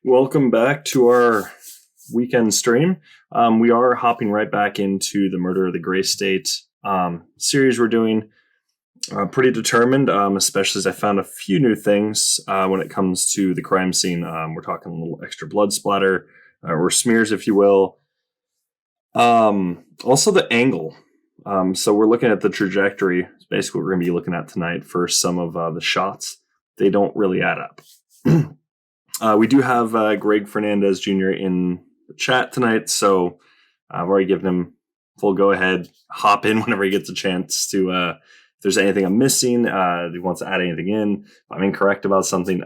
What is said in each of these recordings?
Welcome back to our weekend stream. We are hopping right back into the Murder of the Gray State series we're doing. Pretty determined, especially as I found a few new things when it comes to the crime scene. We're talking a little extra blood splatter, or smears, if you will. Also the angle. So we're looking at the trajectory. It's basically what we're going to be looking at tonight for some of the shots. They don't really add up. We do have Greg Fernandez Jr. in the chat tonight, so I've already given him full go-ahead. Hop in whenever he gets a chance to, if there's anything I'm missing, if he wants to add anything in, if I'm incorrect about something,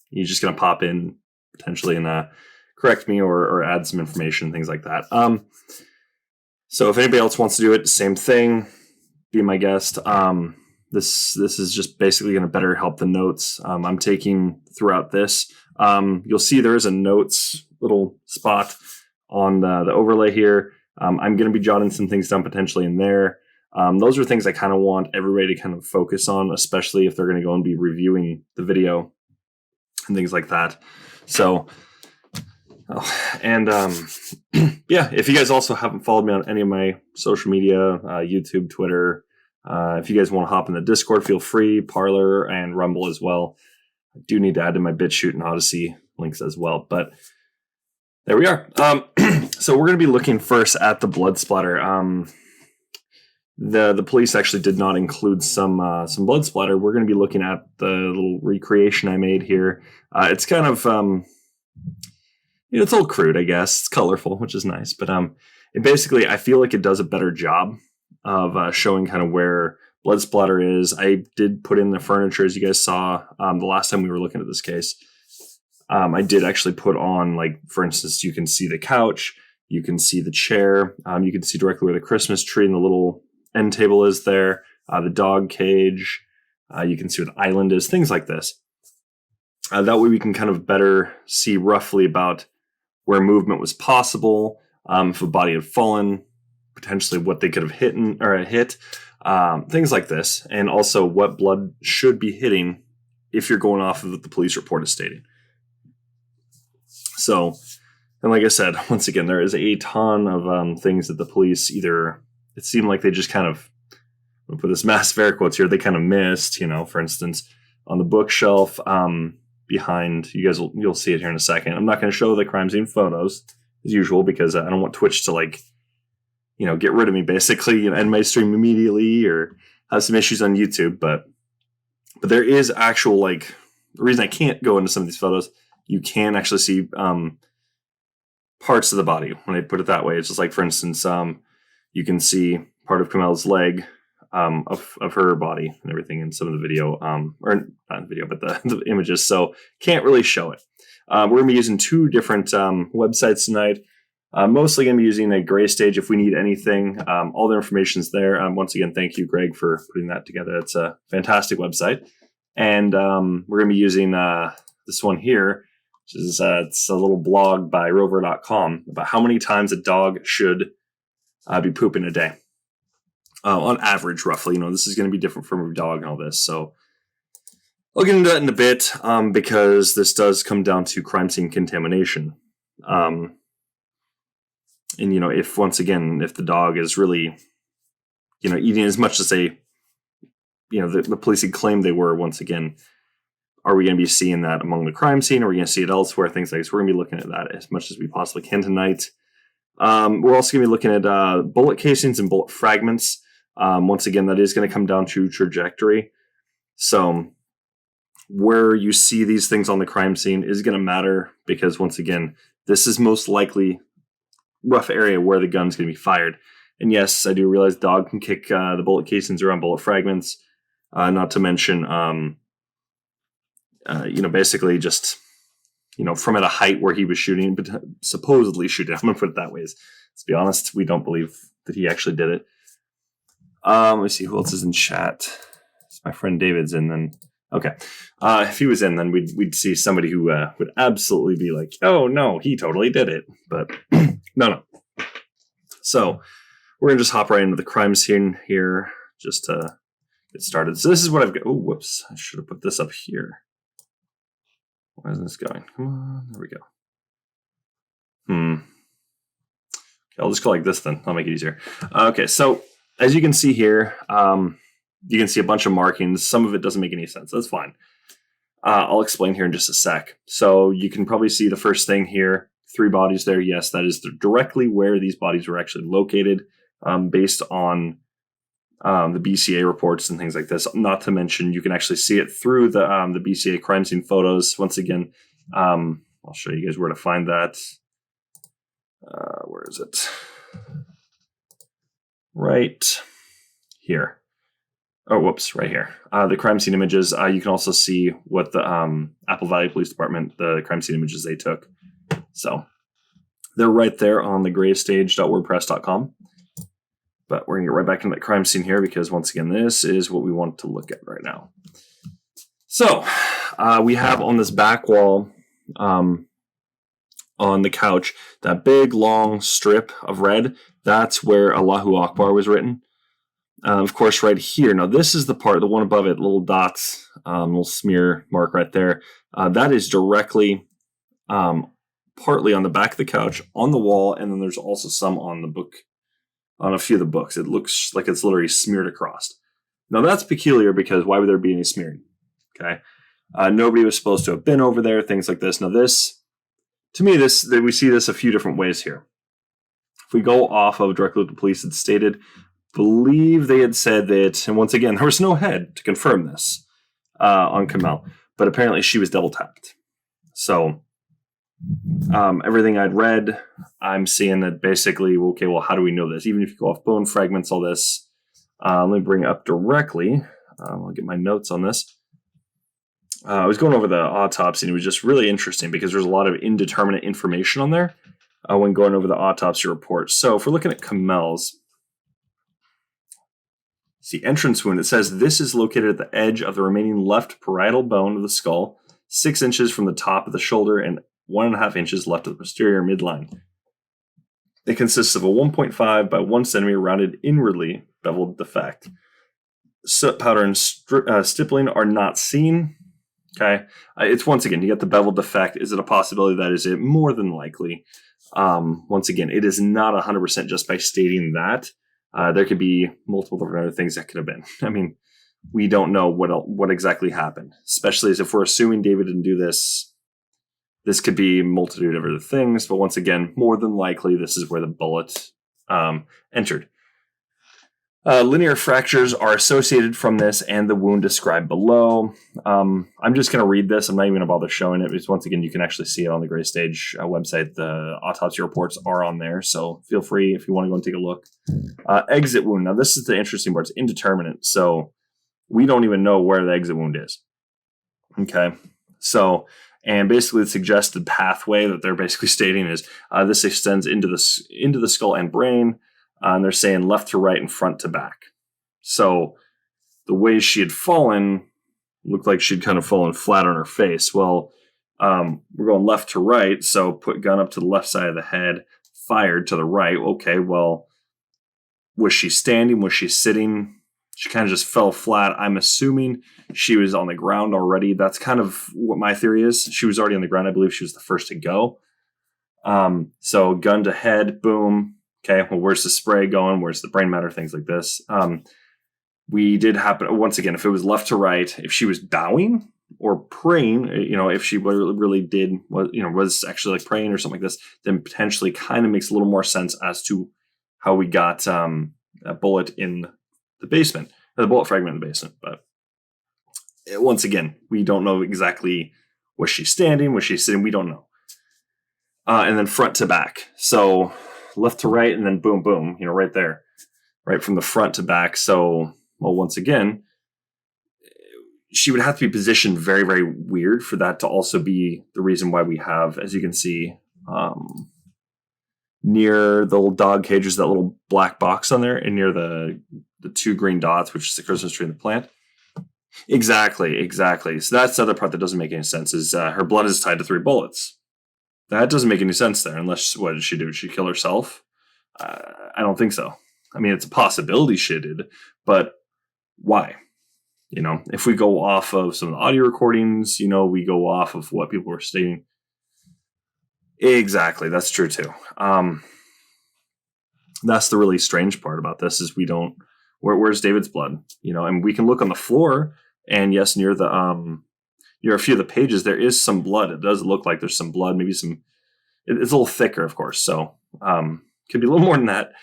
he's just going to pop in potentially and correct me or add some information, things like that. So if anybody else wants to do it, same thing, be my guest. This is just basically going to better help the notes I'm taking throughout this. You'll see there is a notes little spot on the overlay here. I'm going to be jotting some things down potentially in there. Those are things I kind of want everybody to kind of focus on, especially if they're going to go and be reviewing the video and things like that. So, yeah, if you guys also haven't followed me on any of my social media, YouTube, Twitter, if you guys want to hop in the Discord, feel free. Parler and Rumble as well. I do need to add to my BitChute and Odyssey links as well. But there we are. So we're going to be looking first at the blood splatter. The police actually did not include some blood splatter. We're going to be looking at the little recreation I made here. It's kind of it's a little crude, I guess. It's colorful, which is nice. But it basically, I feel like it does a better job of showing kind of where blood splatter is. I did put in the furniture, as you guys saw the last time we were looking at this case. I did actually put on, like, for instance, you can see the couch, you can see the chair, you can see directly where the Christmas tree and the little end table is there, the dog cage, you can see what the island is, things like this. That way we can kind of better see roughly about where movement was possible, if a body had fallen, potentially what they could have hit, things like this, and also what blood should be hitting if you're going off of what the police report is stating. So, and like I said, once again, there is a ton of things that the police it seemed like they just kind of, I'll put this massive air quotes here, they kind of missed, for instance, on the bookshelf behind, you'll see it here in a second. I'm not going to show the crime scene photos as usual because I don't want Twitch to get rid of me basically, end my stream immediately or have some issues on YouTube. But there is actual, the reason I can't go into some of these photos, you can actually see parts of the body. When I put it that way, it's just like, for instance, you can see part of Kamel's leg of her body and everything in some of the video, or not video, but the images. So can't really show it. We're going to be using two different websites tonight. Mostly going to be using a Graystage if we need anything. All the information's there. Once again, thank you, Greg, for putting that together. It's a fantastic website. And we're going to be using this one here, which is it's a little blog by rover.com about how many times a dog should be pooping a day. On average, roughly. This is going to be different from every dog and all this. So I'll get into that in a bit because this does come down to crime scene contamination. And, if the dog is really, eating as much as the police had claimed they were, once again, are we going to be seeing that among the crime scene? Are we going to see it elsewhere? Things like this. We're going to be looking at that as much as we possibly can tonight. We're also going to be looking at bullet casings and bullet fragments. Once again, that is going to come down to trajectory. So where you see these things on the crime scene is going to matter because, once again, this is most likely rough area where the gun's going to be fired. And yes, I do realize dog can kick the bullet casings around bullet fragments. Not to mention, basically just, from at a height where he was shooting, but supposedly shooting. I'm going to put it that way. Let's be honest, we don't believe that he actually did it. Let me see who else is in chat. It's my friend David's in. Then okay, if he was in, then we'd see somebody who would absolutely be like, "Oh no, he totally did it." But no. So we're gonna just hop right into the crime scene here, just to get started. So this is what I've got. Oh, whoops! I should have put this up here. Where's this going? Come on, there we go. Okay, I'll just go like this then. I'll make it easier. Okay, so as you can see here, you can see a bunch of markings. Some of it doesn't make any sense. That's fine. I'll explain here in just a sec. So you can probably see the first thing here, 3 bodies there. Yes, that is directly where these bodies were actually located, based on the BCA reports and things like this. Not to mention, you can actually see it through the BCA crime scene photos. Once again, I'll show you guys where to find that. Where is it? Right here. Oh, whoops, right here. The crime scene images. You can also see what the Apple Valley Police Department, the crime scene images they took. So they're right there on the graystage.wordpress.com. But we're going to get right back into the crime scene here because, once again, this is what we want to look at right now. So we have on this back wall, on the couch, that big, long strip of red. That's where Allahu Akbar was written. Of course, right here. Now, this is the part, the one above it, little dots, little smear mark right there. That is directly, partly on the back of the couch, on the wall, and then there's also some on the book, on a few of the books. It looks like it's literally smeared across. Now, that's peculiar because why would there be any smearing? Okay. Nobody was supposed to have been over there, things like this. Now, this, to me, we see this a few different ways here. If we go off of directly what the police had stated, believe they had said that, and once again, there was no head to confirm this on Kamel, but apparently she was double tapped. So everything I'd read, I'm seeing that basically, okay, well, how do we know this? Even if you go off bone fragments, all this, let me bring it up directly. I'll get my notes on this. I was going over the autopsy, and it was just really interesting because there's a lot of indeterminate information on there when going over the autopsy report. So if we're looking at Kamel's, see, entrance wound, it says this is located at the edge of the remaining left parietal bone of the skull, 6 inches from the top of the shoulder and 1.5 inches left of the posterior midline. It consists of a 1.5 by 1 centimeter rounded inwardly beveled defect. Soot powder and stippling are not seen. Okay, it's once again, you get the beveled defect. Is it a possibility? That is it. More than likely. Once again, it is not 100% just by stating that. There could be multiple different other things that could have been. I mean, we don't know what exactly happened, especially as if we're assuming David didn't do this. This could be a multitude of other things, but once again, more than likely, this is where the bullet entered. Linear fractures are associated from this and the wound described below. I'm just going to read this. I'm not even going to bother showing it because, once again, you can actually see it on the Gray Stage website. The autopsy reports are on there, so feel free if you want to go and take a look. Exit wound. Now, this is the interesting part. It's indeterminate, so we don't even know where the exit wound is. Okay, so, and basically the suggested pathway that they're basically stating is this extends into the skull and brain. And they're saying left to right and front to back. So the way she had fallen looked like she'd kind of fallen flat on her face. Well, we're going left to right, so put gun up to the left side of the head, fired to the right. Okay, well, was she standing? Was she sitting? She kind of just fell flat. I'm assuming she was on the ground already. That's kind of what my theory is. She was already on the ground. I believe she was the first to go. So gun to head, boom. Okay, well, where's the spray going? Where's the brain matter? Things like this. We did happen, once again, if it was left to right, if she was bowing or praying, if she really did, was actually like praying or something like this, then potentially kind of makes a little more sense as to how we got a bullet in the basement, or the bullet fragment in the basement. But once again, we don't know exactly, was she standing? Was she sitting? We don't know. And then front to back. So left to right, and then boom, boom, right there, right from the front to back. So, well, once again, she would have to be positioned very, very weird for that to also be the reason why we have, as you can see, near the little dog cage, there's that little black box on there, and near the 2 green dots, which is the Christmas tree in the plant. Exactly. So that's the other part that doesn't make any sense, is her blood is tied to 3 bullets. That doesn't make any sense there, unless, what did she do? Did she kill herself? I don't think so. I mean, it's a possibility she did, but why? If we go off of some of the audio recordings, we go off of what people were stating. Exactly. That's true too. That's the really strange part about this is we don't, where's David's blood? And we can look on the floor, and yes, near a few of the pages, there is some blood. It does look like there's some blood, maybe it's a little thicker, of course. So, could be a little more than that.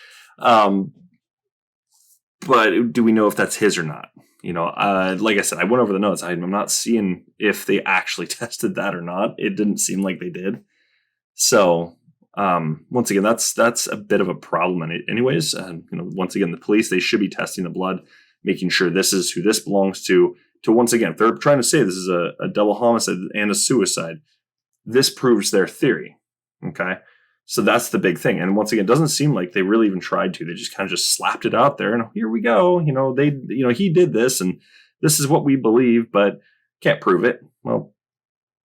But do we know if that's his or not? Like I said, I went over the notes. I'm not seeing if they actually tested that or not. It didn't seem like they did. So, once again, that's a bit of a problem anyways. Once again, the police, they should be testing the blood, making sure this is who this belongs to once again, if they're trying to say this is a double homicide and a suicide, this proves their theory. Okay. So that's the big thing. And once again, it doesn't seem like they really even tried to. They just kind of just slapped it out there and here we go. He did this and this is what we believe, but can't prove it. Well,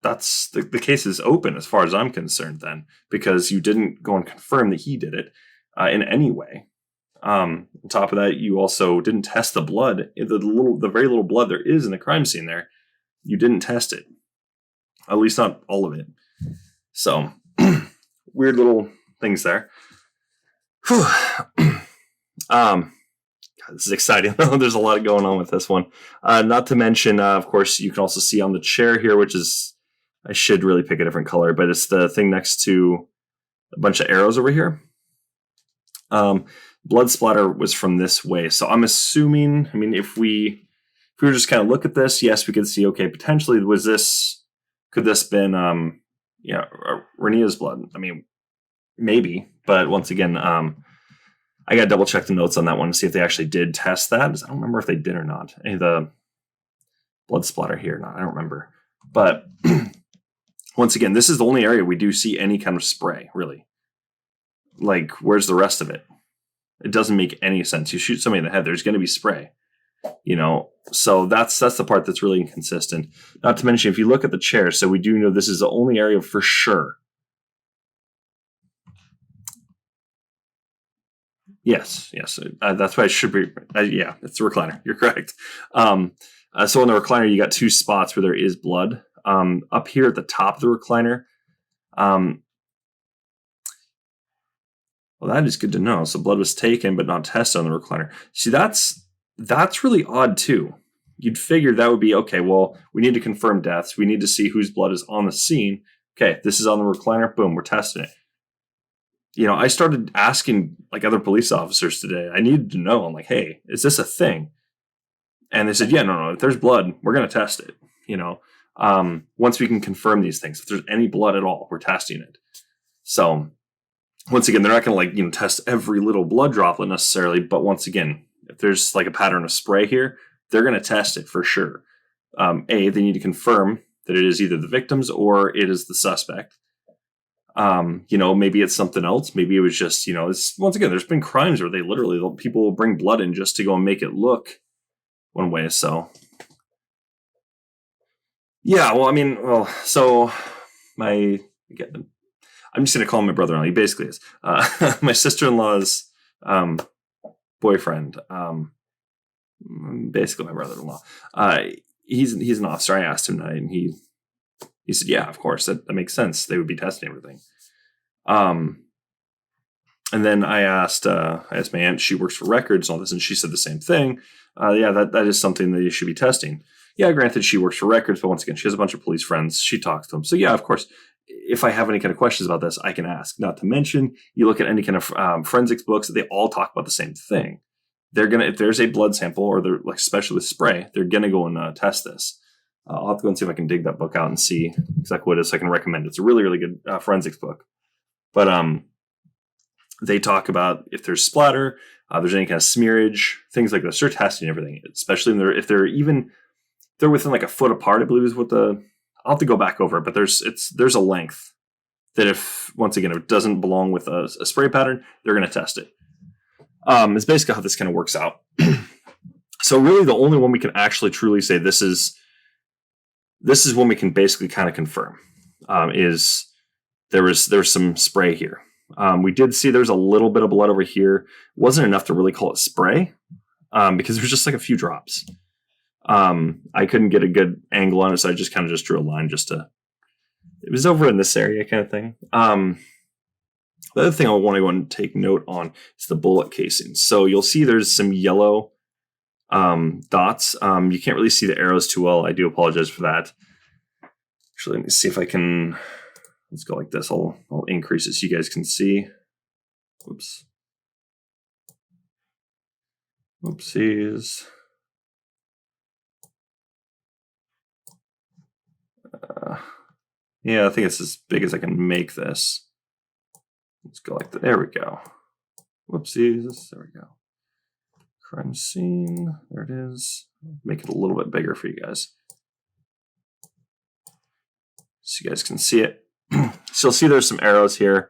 that's the case is open as far as I'm concerned then, because you didn't go and confirm that he did it in any way. On top of that, you also didn't test the blood. The very little blood there is in the crime scene there, you didn't test it. At least not all of it. So, weird little things there. God, this is exciting. There's a lot going on with this one. Not to mention, of course, you can also see on the chair here, which is, I should really pick a different color, but it's the thing next to a bunch of arrows over here. Blood splatter was from this way. So I'm assuming, if we were just kind of look at this, yes, we could see, okay, potentially could this been, Renia's blood? Maybe, but once again, I got to double check the notes on that one to see if they actually did test that. I don't remember if they did or not. Any of the blood splatter here, no, I don't remember. But once again, this is the only area we do see any kind of spray, really. Like, where's the rest of it? It doesn't make any sense. You shoot somebody in the head, there's going to be spray. So that's the part that's really inconsistent. Not to mention, if you look at the chair, so we do know this is the only area for sure. Yes. That's why it should be. Yeah, it's a recliner. You're correct. So on the recliner, you got two spots where there is blood. Up here at the top of the recliner. Well, that is good to know. So blood was taken, but not tested on the recliner. See, that's really odd too. You'd figure that would be, okay, well, we need to confirm deaths. We need to see whose blood is on the scene. Okay, this is on the recliner. Boom, we're testing it. I started asking like other police officers today. I needed to know. I'm like, hey, is this a thing? And they said, yeah, no. If there's blood, we're going to test it. Once we can confirm these things, if there's any blood at all, we're testing it. So once again, they're not going to test every little blood droplet necessarily. But once again, if there's like a pattern of spray here, they're going to test it for sure. They need to confirm that it is either the victims or it is the suspect. Maybe it's something else. Maybe it was just, it's, once again, there's been crimes where people will bring blood in just to go and make it look one way. So, yeah, so I'm just going to call him my brother-in-law. He basically is. My sister-in-law's boyfriend, basically my brother-in-law. He's an officer. I asked him tonight, and he said, yeah, of course, that makes sense. They would be testing everything. And then I asked my aunt, she works for records and all this, and she said the same thing. That is something that you should be testing. Yeah, granted, she works for records, but once again, she has a bunch of police friends. She talks to them. So yeah, of course, if I have any kind of questions about this, I can ask. Not to mention, you look at any kind of forensics books, they all talk about the same thing. They're going to, if there's a blood sample or they're like, especially with spray, they're going to go and test this. I'll have to go and see if I can dig that book out and see exactly what it is so I can recommend it. It's a really, really good forensics book. But they talk about if there's splatter, there's any kind of smearage, things like this. They're testing everything, especially if they're within like a foot apart, I believe is what I'll have to go back over it, but there's a length that if it doesn't belong with a spray pattern, they're going to test it. It's basically how this kind of works out. So really the only one we can actually truly say this is when we can basically kind of confirm is there was some spray here. We did see there's a little bit of blood over here. Wasn't enough to really call it spray because there's just like a few drops. I couldn't get a good angle on it, so I just kind of just drew a line it was over in this area kind of thing. The other thing I want to go and take note on is the bullet casing. So you'll see there's some yellow dots. You can't really see the arrows too well. I do apologize for that. Actually, let me see if I can. Let's go like this. I'll increase it so you guys can see. Oops. Oopsies. Yeah, I think it's as big as I can make this. Let's go like that. There we go. Whoopsies. There we go. Crime scene. There it is. Make it a little bit bigger for you guys, so you guys can see it. So you'll see there's some arrows here.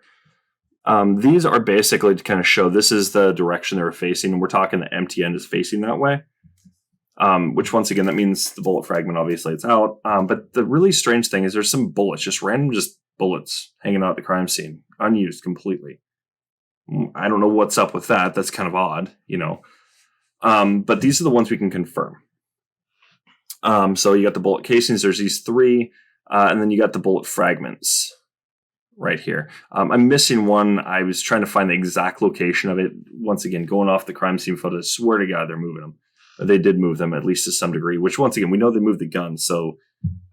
These are basically to kind of show this is the direction they were facing, and we're talking the empty end is facing that way. Which once again, that means the bullet fragment, obviously it's out. But the really strange thing is there's some bullets, just random bullets hanging out at the crime scene, unused completely. I don't know what's up with that. That's kind of odd, but these are the ones we can confirm. So you got the bullet casings, there's these three, and then you got the bullet fragments right here. I'm missing one. I was trying to find the exact location of it. Once again, going off the crime scene photos, swear to God, they're moving them. They did move them, at least to some degree, which once again, we know they moved the gun. So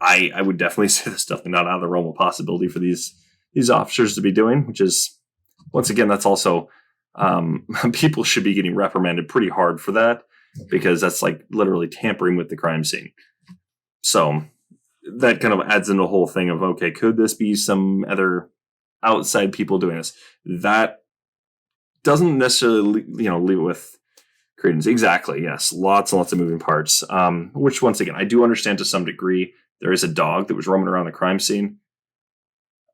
I would definitely say this definitely not out of the realm of possibility for these officers to be doing, which is, once again, that's also, people should be getting reprimanded pretty hard for that, because that's like literally tampering with the crime scene. So that kind of adds in the whole thing of, okay, could this be some other outside people doing this? That doesn't necessarily, leave it with credence. Exactly. Yes. Lots and lots of moving parts. Which once again, I do understand to some degree. There is a dog that was roaming around the crime scene.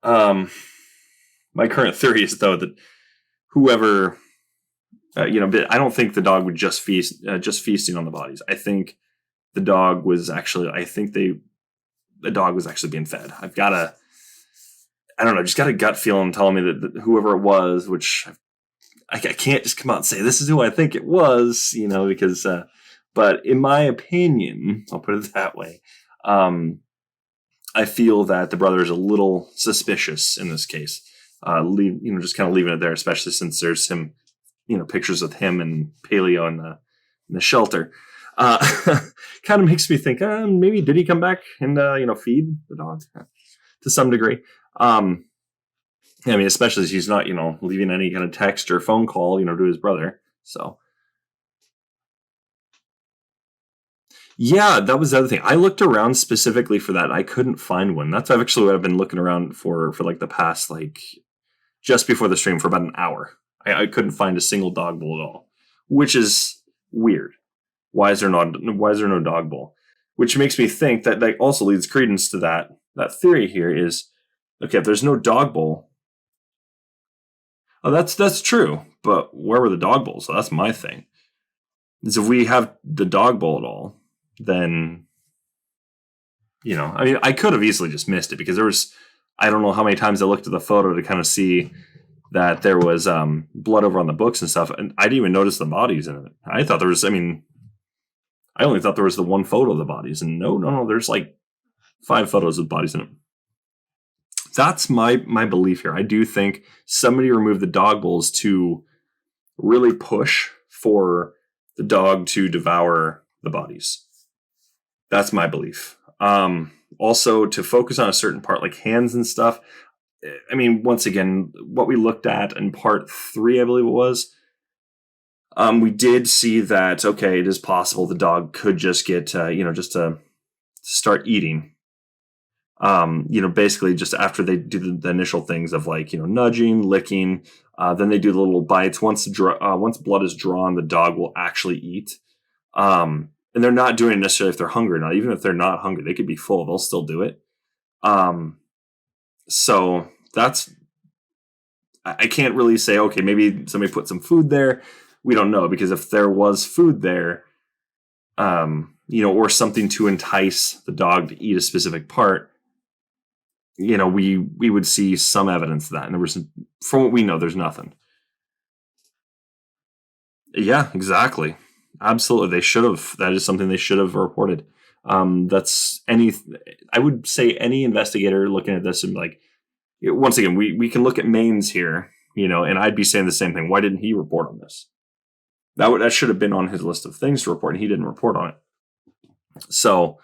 My current theory is though that whoever, I don't think the dog would just feasting on the bodies. I think the dog was actually, the dog was actually being fed. I don't know, just got a gut feeling telling me that whoever it was, which I can't just come out and say this is who I think it was, because, but in my opinion, I'll put it that way. I feel that the brother is a little suspicious in this case. Just kind of leaving it there, especially since there's him, pictures of him and Paleo in the shelter. Kind of makes me think, maybe did he come back and, feed the dog to some degree? Especially as he's not, leaving any kind of text or phone call, to his brother. So, yeah, that was the other thing. I looked around specifically for that. I couldn't find one. That's actually what I've been looking around for like the past, just before the stream for about an hour. I couldn't find a single dog bowl at all, which is weird. Why is there no dog bowl? Which makes me think that also leads credence to that theory here is, okay, if there's no dog bowl, oh, that's true. But where were the dog bowls? So that's my thing. Is if we have the dog bowl at all, then, I could have easily just missed it because there was, I don't know how many times I looked at the photo to kind of see that there was blood over on the books and stuff. And I didn't even notice the bodies in it. I thought there was, I only thought there was the one photo of the bodies. And no, there's 5 photos of bodies in it. That's my belief here. I do think somebody removed the dog bowls to really push for the dog to devour the bodies. That's my belief. Also, to focus on a certain part, like hands and stuff. Once again, what we looked at in part 3, I believe it was, we did see that, okay, it is possible the dog could just get, just to start eating. Basically just after they do the initial things of nudging, licking, then they do the little bites. Once blood is drawn, the dog will actually eat. And they're not doing it necessarily if they're hungry or not. Even if they're not hungry, they could be full. They'll still do it. So I can't really say, okay, maybe somebody put some food there. We don't know, because if there was food there, or something to entice the dog to eat a specific part, we would see some evidence of that. And there was, from what we know, there's nothing. Yeah, exactly. absolutely. They should have. That is something they should have reported. I would say any investigator looking at this and be like, once again, we can look at Maines here, and I'd be saying the same thing. Why didn't he report on this? That should have been on his list of things to report, and he didn't report on it. So,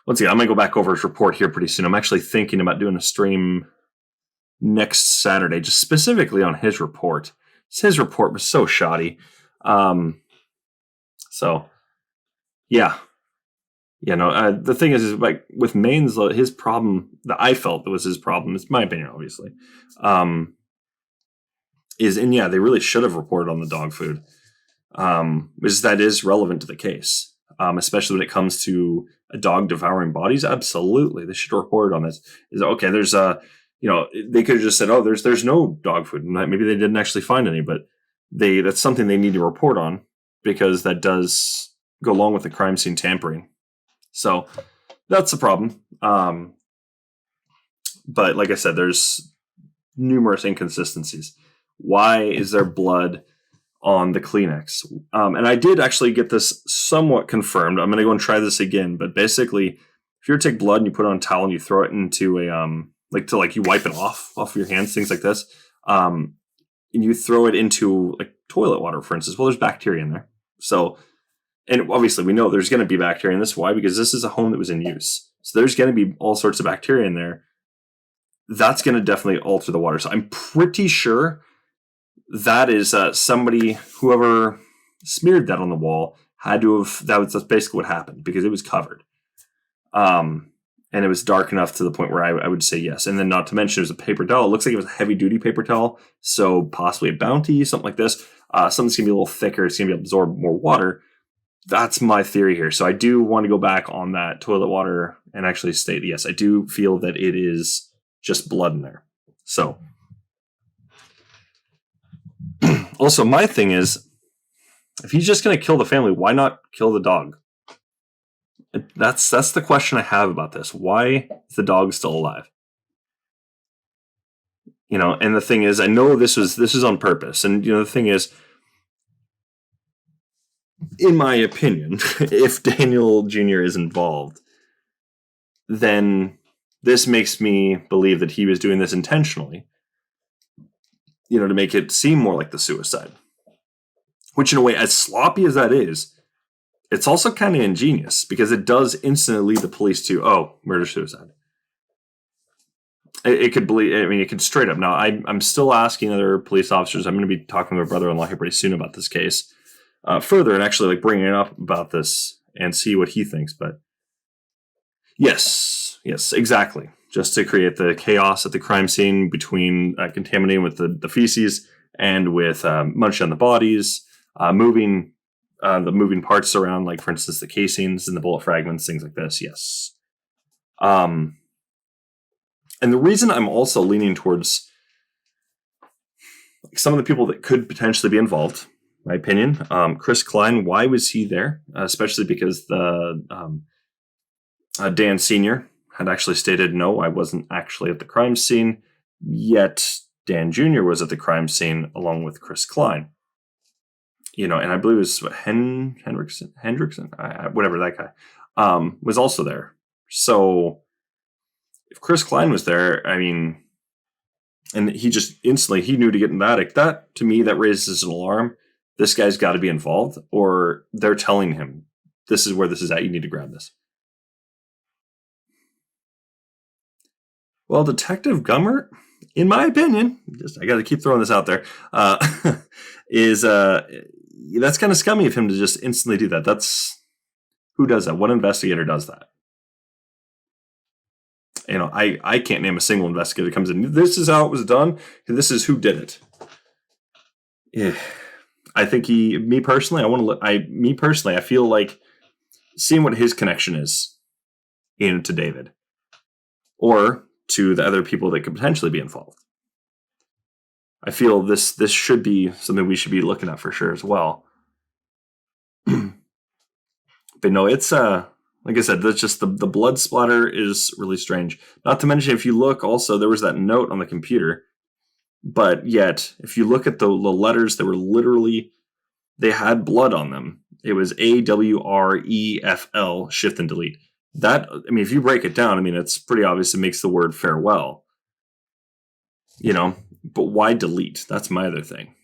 once again, I'm going to go back over his report here pretty soon. I'm actually thinking about doing a stream next Saturday, just specifically on his report. His report was so shoddy. So, yeah. The thing is like with Maines, his problem that I felt that was his problem, it's my opinion, obviously, they really should have reported on the dog food, because that is relevant to the case, especially when it comes to a dog devouring bodies. Absolutely, they should have reported on this. Is okay. There's they could have just said, oh, there's no dog food, and maybe they didn't actually find any, but that's something they need to report on because that does go along with the crime scene tampering. So that's the problem. But like I said, there's numerous inconsistencies. Why is there blood on the Kleenex? And I did actually get this somewhat confirmed. I'm going to go and try this again. But basically, if you take blood and you put it on a towel and you throw it into a, you wipe it off your hands, things like this, and you throw it into like toilet water, for instance, well, there's bacteria in there. So, and obviously we know there's going to be bacteria in this. Why? Because this is a home that was in use. So there's going to be all sorts of bacteria in there. That's going to definitely alter the water. So I'm pretty sure that is whoever smeared that on the wall had to have, that's basically what happened because it was covered. And it was dark enough to the point where I would say yes. And then not to mention it was a paper towel. It looks like it was a heavy duty paper towel. So possibly a Bounty, something like this. Something's going to be a little thicker. It's going to be able to absorb more water. That's my theory here. So I do want to go back on that toilet water and actually state, yes, I do feel that it is just blood in there. So also my thing is, if he's just going to kill the family, why not kill the dog? That's the question I have about this. Why is the dog still alive? And the thing is, I know this is on purpose. And the thing is, in my opinion, if Daniel Jr. is involved, then this makes me believe that he was doing this intentionally, to make it seem more like the suicide. Which, in a way, as sloppy as that is, it's also kind of ingenious because it does instantly lead the police to, murder-suicide. It could straight up. Now, I'm still asking other police officers. I'm going to be talking to my brother-in-law here pretty soon about this case further and actually bringing it up about this and see what he thinks. But yes, exactly. Just to create the chaos at the crime scene between contaminating with the feces and with munching on the bodies, moving the moving parts around, like, for instance, the casings and the bullet fragments, things like this. Yes. And the reason I'm also leaning towards some of the people that could potentially be involved, my opinion, Chris Klein, why was he there? Especially because the Dan Sr. had actually stated, no, I wasn't actually at the crime scene, yet Dan Jr. was at the crime scene along with Chris Klein. And I believe it was Hendrickson, whatever that guy, was also there. So if Chris Klein was there, and he just instantly, he knew to get in that to me, that raises an alarm. This guy's got to be involved, or they're telling him, this is where this is at. You need to grab this. Well, Detective Gummert, in my opinion, I got to keep throwing this out there, is that's kind of scummy of him to just instantly do that. Who does that? What investigator does that? I can't name a single investigator that comes in. This is how it was done. And this is who did it. Yeah. I think I feel like seeing what his connection is to David or to the other people that could potentially be involved. I feel this should be something we should be looking at for sure as well. But no, it's like I said, that's just the blood splatter is really strange. Not to mention, if you look also, there was that note on the computer. But yet, if you look at the letters that were literally, they had blood on them. It was AWREFL, shift and delete. That, I mean, if you break it down, I mean, it's pretty obvious. It makes the word farewell. But why delete? That's my other thing.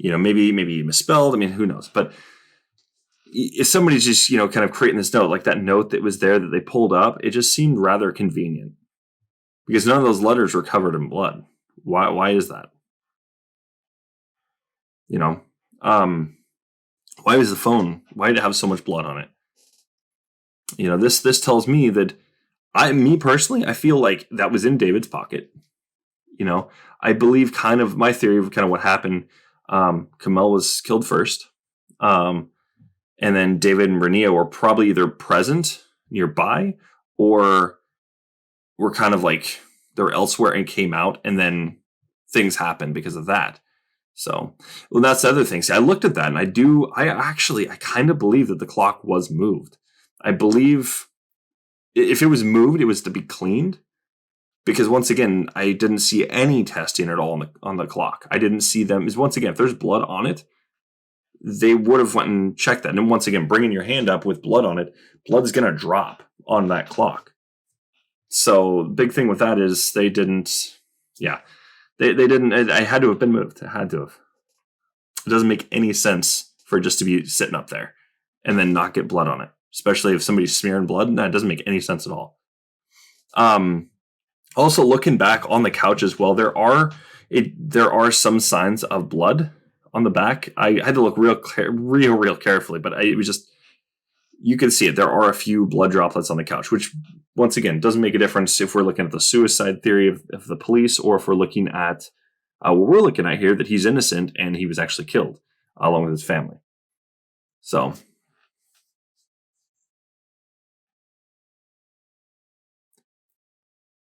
Maybe he misspelled. I mean, who knows? But if somebody's just, kind of creating this note, like that note that was there that they pulled up, it just seemed rather convenient because none of those letters were covered in blood. Why is that? Why was the phone? Why did it have so much blood on it? This tells me that me personally, I feel like that was in David's pocket. I believe kind of my theory of kind of what happened. Kamel was killed first. And then David and Rania were probably either present nearby or were kind of like they're elsewhere and came out, and then things happened because of that. So, well, that's the other thing. See, I looked at that and I kind of believe that the clock was moved. I believe if it was moved, it was to be cleaned. Because once again, I didn't see any testing at all on the clock. I didn't see them. Once again, if there's blood on it, they would have went and checked that. And once again, bringing your hand up with blood on it, blood's going to drop on that clock. So the big thing with that is they didn't. Yeah, they didn't. It had to have been moved. It had to have. It doesn't make any sense for it just to be sitting up there and then not get blood on it, especially if somebody's smearing blood. That doesn't make any sense at all. Also, looking back on the couch as well, there are some signs of blood on the back. I had to look real carefully, but it was just, you can see it. There are a few blood droplets on the couch, which once again doesn't make a difference if we're looking at the suicide theory of the police or if we're looking at what we're looking at here, that he's innocent and he was actually killed along with his family. So.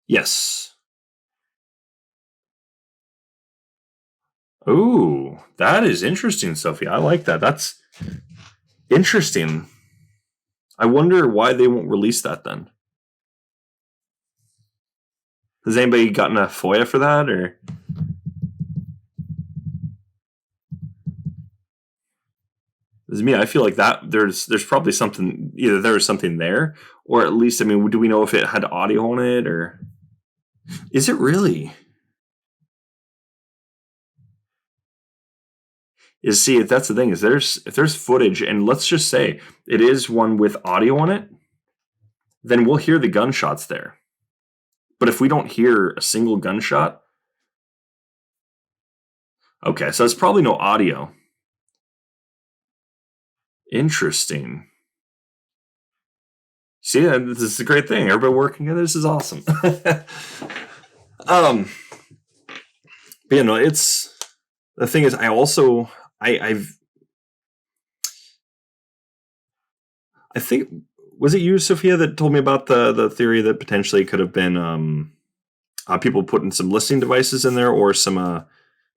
Yes. Ooh, that is interesting, Sophie. I like that. That's interesting. I wonder why they won't release that then. Has anybody gotten a FOIA for that, or? As me, I feel like that there's probably something, either there was something there, or at least, I mean, do we know if it had audio on it, or is it really? See, that's the thing, is if there's footage, and let's just say it is one with audio on it, then we'll hear the gunshots there. But if we don't hear a single gunshot, okay, so it's probably no audio. Interesting. See, this is a great thing. Everybody working together. This is awesome. But it's the thing is, I think, was it you, Sophia, that told me about the theory that potentially could have been people putting some listening devices in there or some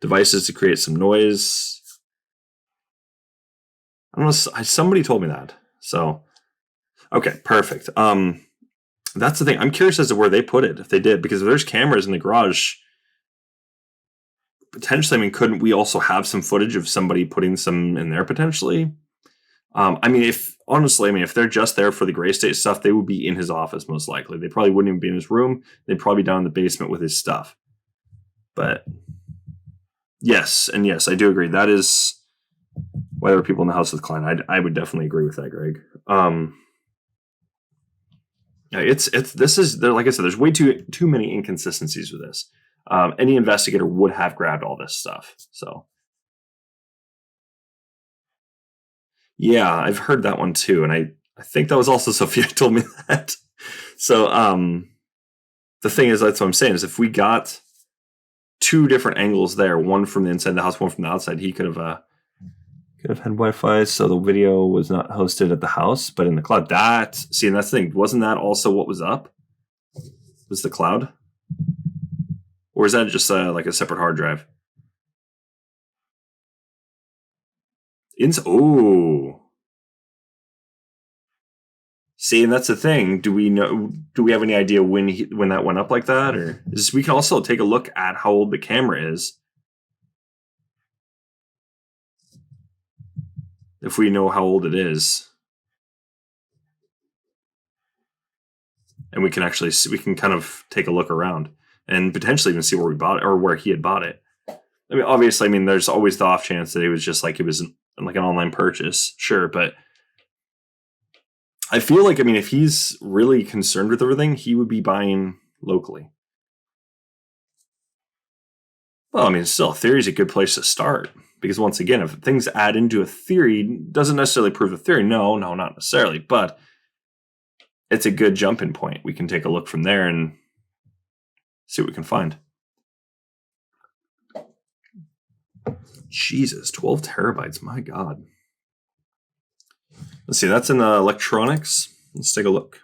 devices to create some noise. I don't know. Somebody told me that. So, okay, perfect. That's the thing. I'm curious as to where they put it, if they did, because if there's cameras in the garage, potentially, I mean, couldn't we also have some footage of somebody putting some in there potentially? I mean, if they're just there for the Gray State stuff, they would be in his office most likely. They probably wouldn't even be in his room. They'd probably be down in the basement with his stuff. But yes, I do agree. That is why there were people in the house with Klein. I would definitely agree with that, Greg. Like I said, there's way too many inconsistencies with this. Any investigator would have grabbed all this stuff. So. Yeah, I've heard that one too, and I think that was also Sophia told me that. So the thing is, that's what I'm saying, is if we got two different angles there, one from the inside of the house, one from the outside, he could have had Wi-Fi, so the video was not hosted at the house, but in the cloud. And that's the thing. Wasn't that also what was up? Was the cloud? Or is that just like a separate hard drive? See, and that's the thing. Do we have any idea when that went up like that, or we can also take a look at how old the camera is. if we know how old it is. And we can actually see, we can kind of take a look around and potentially even see where we bought it or where he had bought it. I mean, obviously, I mean, there's always the off chance that it was just like it was like an online purchase, sure, but I feel like, I mean, if he's really concerned with everything, he would be buying locally. Well, I mean, still, theory is a good place to start because once again, if things add into a theory, doesn't necessarily prove the theory. No, not necessarily, but it's a good jumping point. We can take a look from there and see what we can find. Jesus, 12 terabytes. My God. Let's see. That's in electronics. Let's take a look.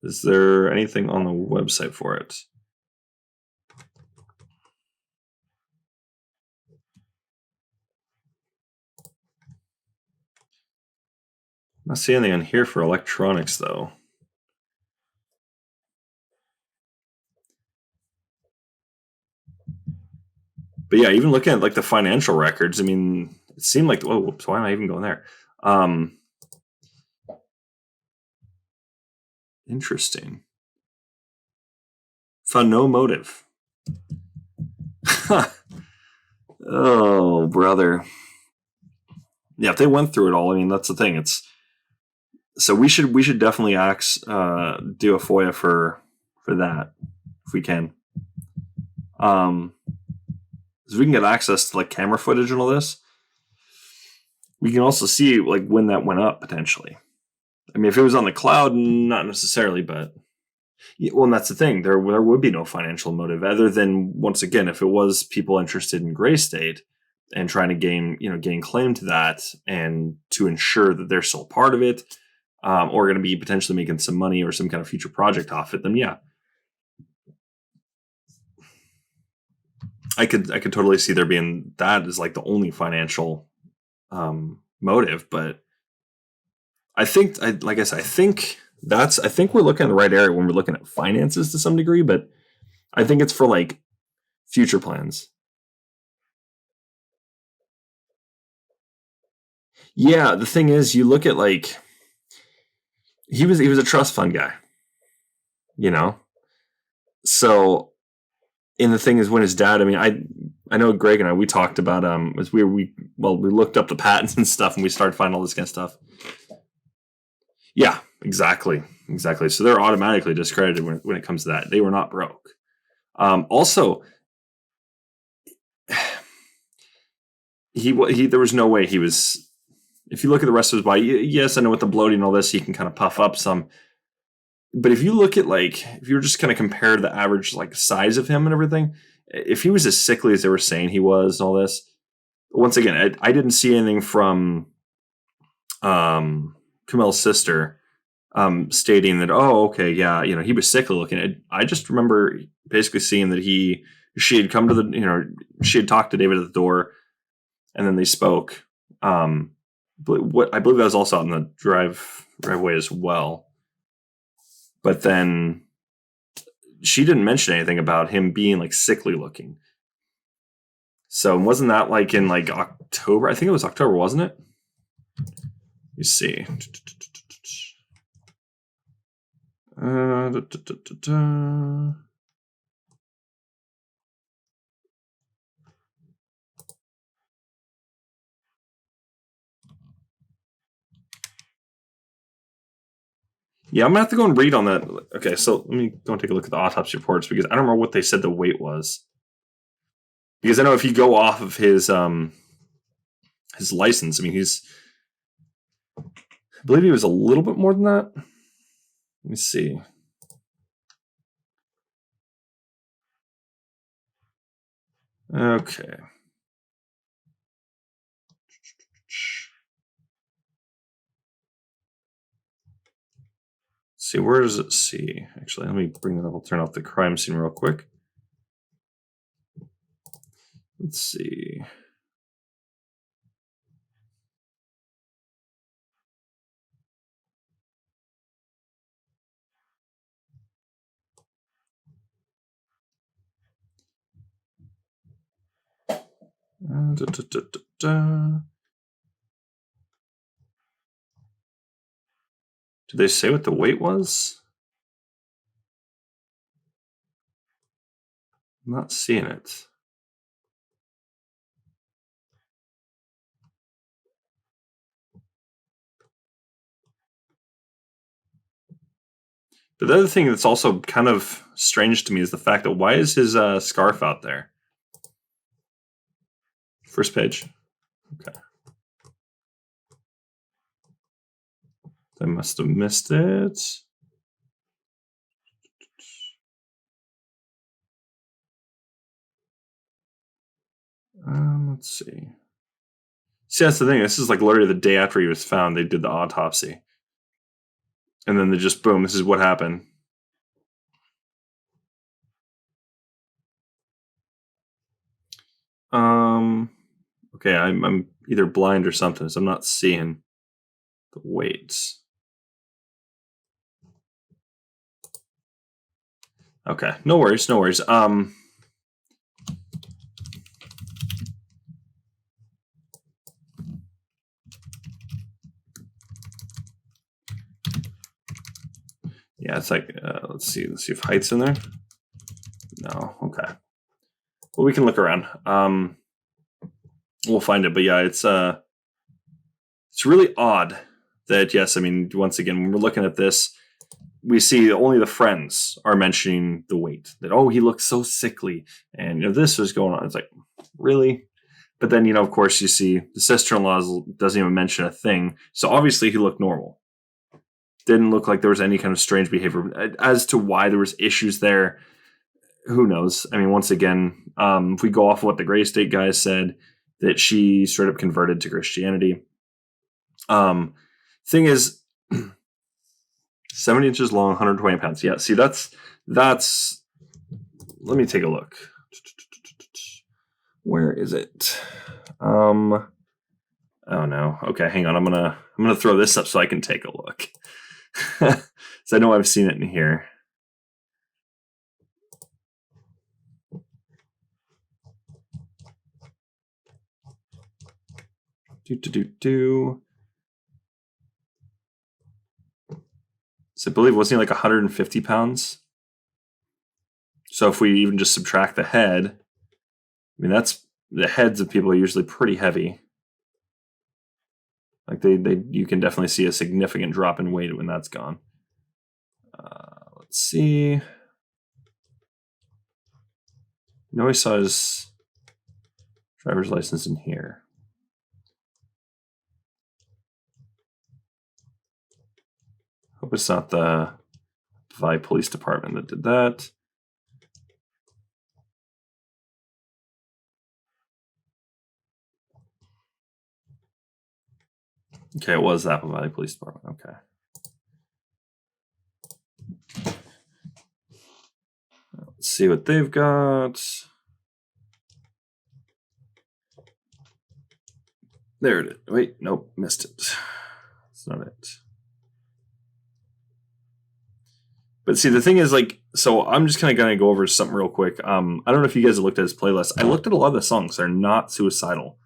Is there anything on the website for it? I'm not seeing anything on here for electronics, though. But yeah, even looking at like the financial records, I mean, it seemed like, oh, whoops, why am I even going there? Interesting. Found no motive. Oh, brother. Yeah, if they went through it all, I mean, that's the thing. It's so we should definitely do a FOIA for that if we can. So we can get access to like camera footage and all this. We can also see like when that went up potentially. I mean, if it was on the cloud, not necessarily, but yeah, well, and that's the thing. There would be no financial motive other than once again, if it was people interested in Gray State and trying to gain claim to that and to ensure that they're still part of it, or going to be potentially making some money or some kind of future project off it, then yeah, I could totally see there being that as like the only financial motive. But I think, like I said, I think we're looking at the right area when we're looking at finances to some degree, but I think it's for like future plans. Yeah, the thing is, you look at like he was a trust fund guy, you know. So, and the thing is, when his dad, I mean, I know Greg and I we talked about as we looked up the patents and stuff, and we started finding all this kind of stuff. Yeah, exactly. So they're automatically discredited when it comes to that. They were not broke. Also, he there was no way he was. If you look at the rest of his body, yes, I know with the bloating and all this, he can kind of puff up some. But if you look at like, if you were just kind of compare the average like size of him and everything, if he was as sickly as they were saying he was and all this, once again, I didn't see anything from Kumail's sister stating that, oh, okay, yeah, he was sickly looking. I just remember basically seeing that she had come to she had talked to David at the door, and then they spoke. What I believe that was also out in the driveway as well. But then she didn't mention anything about him being like sickly looking. So wasn't that like in like October? I think it was October, wasn't it? You see. Yeah, I'm gonna have to go and read on that. Okay, so let me go and take a look at the autopsy reports because I don't remember what they said the weight was. Because I know if you go off of his license, I mean I believe he was a little bit more than that. Let me see. Okay. See, where does it see? Actually, let me bring that up. I'll turn off the crime scene real quick. Let's see. Da, da, da, da, da. Did they say what the weight was? I'm not seeing it. But the other thing that's also kind of strange to me is the fact that why is his scarf out there? First page. Okay. I must have missed it. Let's see. See, that's the thing. This is like literally the day after he was found. They did the autopsy. And then they just, boom, this is what happened. Okay, I'm either blind or something, so I'm not seeing the weights. Okay, no worries, no worries. Yeah, it's like, let's see if height's in there. No, okay. Well, we can look around. We'll find it, but yeah, it's really odd that, yes, I mean, once again, when we're looking at this, we see only the friends are mentioning the weight. That, oh, he looks so sickly, and this was going on. It's like, really? But then, of course, you see the sister-in-law doesn't even mention a thing. So obviously he looked normal. Didn't look like there was any kind of strange behavior. As to why there was issues there, who knows? I mean, once again, if we go off of what the Gray State guys said, that she straight up converted to Christianity. Thing is, 70 inches long, 120 pounds. Yeah, see, that's. Let me take a look. Where is it? Oh no. Okay, hang on. I'm gonna throw this up so I can take a look. So I know I've seen it in here. So I believe, wasn't he like 150 pounds? So if we even just subtract the head, I mean, that's the heads of people are usually pretty heavy. Like you can definitely see a significant drop in weight when that's gone. Let's see. I saw his driver's license in here. Hope it's not the Vi Police Department that did that. Okay, it was Apple Valley Police Department. Okay. Let's see what they've got. There it is. Wait, nope, missed it. That's not it. But see, the thing is, like, so I'm just kind of going to go over something real quick. I don't know if you guys have looked at his playlist. I looked at a lot of the songs. They're not suicidal.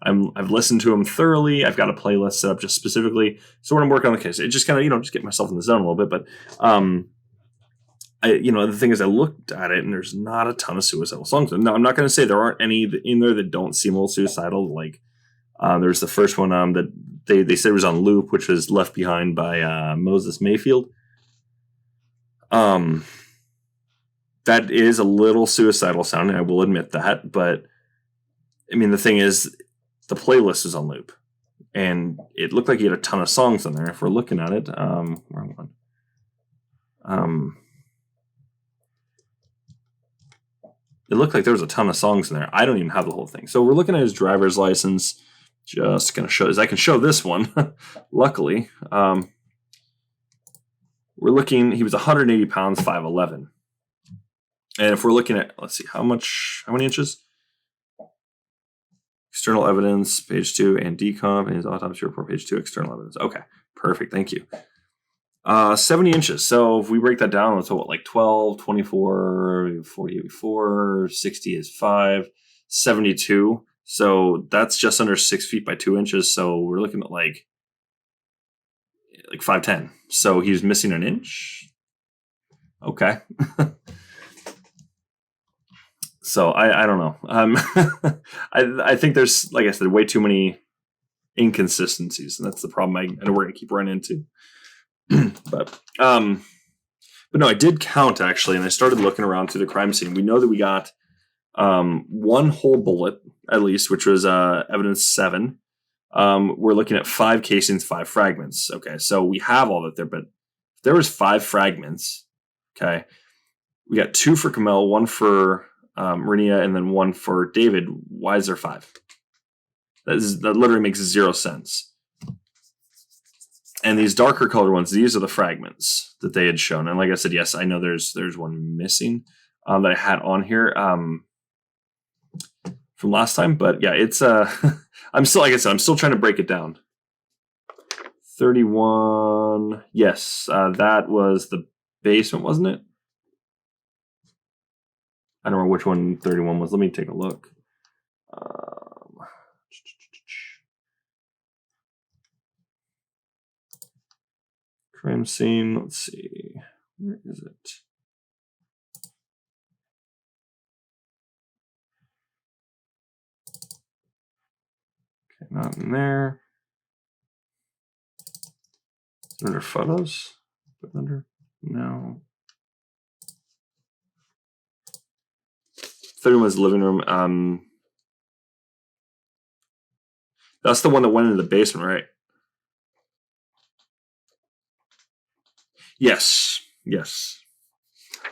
I've listened to them thoroughly. I've got a playlist set up just specifically. So when I'm working on the case, it just kind of, just get myself in the zone a little bit. But, the thing is, I looked at it and there's not a ton of suicidal songs. Now, I'm not going to say there aren't any in there that don't seem a little suicidal. Like, there's the first one that they said was on loop, which was Left Behind by Moses Mayfield. That is a little suicidal sounding, I will admit that. But, I mean, the thing is, the playlist is on loop. And it looked like he had a ton of songs on there. If we're looking at it, wrong one. It looked like there was a ton of songs in there. I don't even have the whole thing. So we're looking at his driver's license. Just going to show, as I can show this one, luckily. We're looking, he was 180 pounds, 5'11". And if we're looking at, let's see, how many inches? External evidence, page 2, and decomp, and his autopsy report, page 2, external evidence. Okay, perfect, thank you. 70 inches. So if we break that down, it's what, like 12, 24, 48, 4, 60 is 5, 72. So that's just under 6 feet by 2 inches. So we're looking at like 5'10". So he's missing an inch. Okay. So I don't know. I think there's, like I said, way too many inconsistencies, and that's the problem I know we're gonna keep running into. but no, I did count actually, and I started looking around through the crime scene. We know that we got one whole bullet at least, which was evidence 7. We're looking at 5 casings, 5 fragments. Okay, so we have all that there, but there was 5 fragments. Okay, we got 2 for Kamel, 1 for Renia, and then 1 for David. Why is there 5? That literally makes 0 sense. And these darker colored ones, these are the fragments that they had shown. And like I said, yes, I know there's one missing that I had on here from last time. But yeah, it's I'm still, like I said, I'm still trying to break it down. 31. Yes, that was the basement, wasn't it? I don't remember which one 31 was. Let me take a look. Crime scene. Let's see. Where is it? Okay, not in there. Is it under photos? Put under? No. 31 was the living room. That's the one that went into the basement, right? Yes.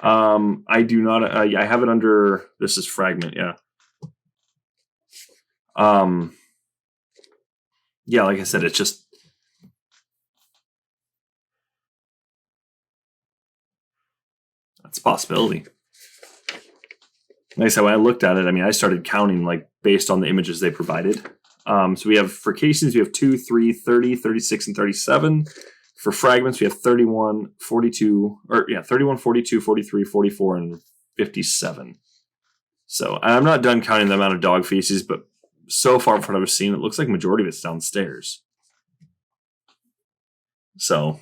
I do not. I have it under. This is fragment. Yeah. Yeah. Like I said, it's just. That's a possibility. Like I said, when I looked at it, I mean, I started counting like based on the images they provided. So we have for casings, we have 2, 3, 30, 36, and 37. For fragments, we have 31, 42, 43, 44, and 57. So I'm not done counting the amount of dog feces, but so far from what I've seen, it looks like the majority of it's downstairs. So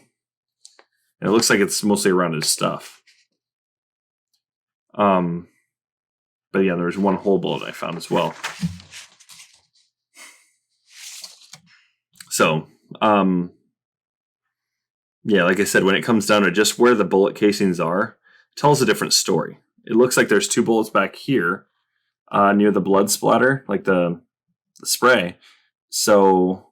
it looks like it's mostly around his stuff. But yeah, there's one whole bullet I found as well. So, yeah, like I said, when it comes down to just where the bullet casings are, it tells a different story. It looks like there's 2 bullets back here near the blood splatter, like the spray. So,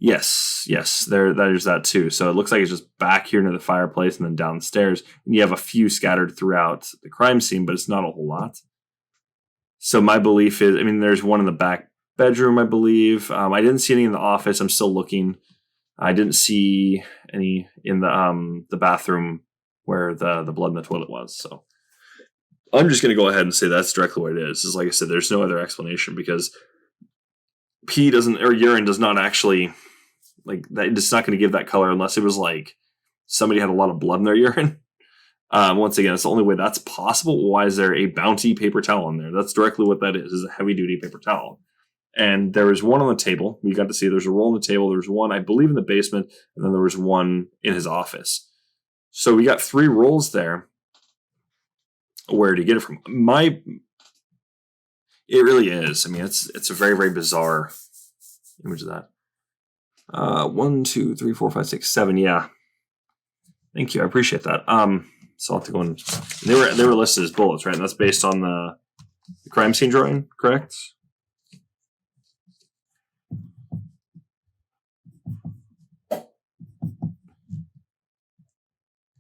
yes, there's that too. So it looks like it's just back here near the fireplace and then downstairs. And you have a few scattered throughout the crime scene, but it's not a whole lot. So my belief is, I mean, there's one in the back bedroom, I believe. I didn't see any in the office. I'm still looking. I didn't see any in the bathroom where the blood in the toilet was. So I'm just going to go ahead and say that's directly what it is. Is like I said, there's no other explanation because pee doesn't, or urine does not actually, like, that. It's not going to give that color unless it was like somebody had a lot of blood in their urine. Once again, it's the only way that's possible. Why is there a Bounty paper towel in there? That's directly what that is a heavy duty paper towel. And there was one on the table. You got to see there's a roll on the table. There was one, I believe, in the basement, and then there was one in his office. So we got 3 rolls there. Where to get it from? It really is. I mean, it's a very, very bizarre image of that. 1, 2, 3, 4, 5, 6, 7. Yeah. Thank you. I appreciate that. So I'll have to go and they were listed as bullets, right? And that's based on the crime scene drawing, correct?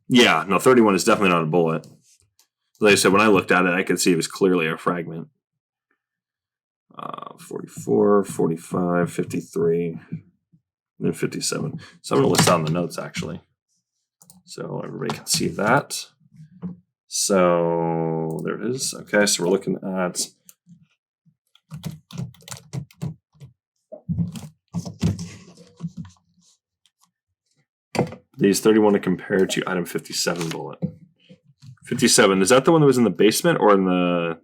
Yeah, no, 31 is definitely not a bullet. Like I said, when I looked at it, I could see it was clearly a fragment. 44, 45, 53, and 57. So I'm going to list down the notes, actually. So everybody can see that. So there it is. Okay, so we're looking at... These 31 to compare to item 57 bullet. 57, is that the one that was in the basement or in the...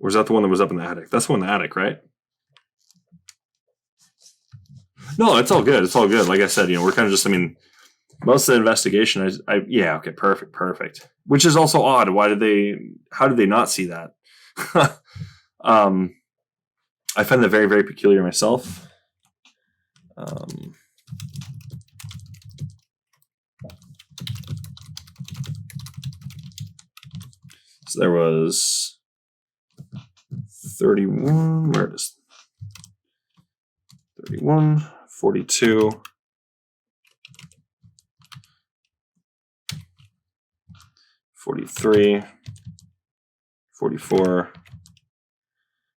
Or was that the one that was up in the attic? That's the one in the attic, right? No, it's all good. It's all good. Like I said, we're kind of just, most of the investigation, yeah, okay, perfect. Which is also odd. How did they not see that? I find that very, very peculiar myself. So there was 31, where it is? 31, 42, 43, 44,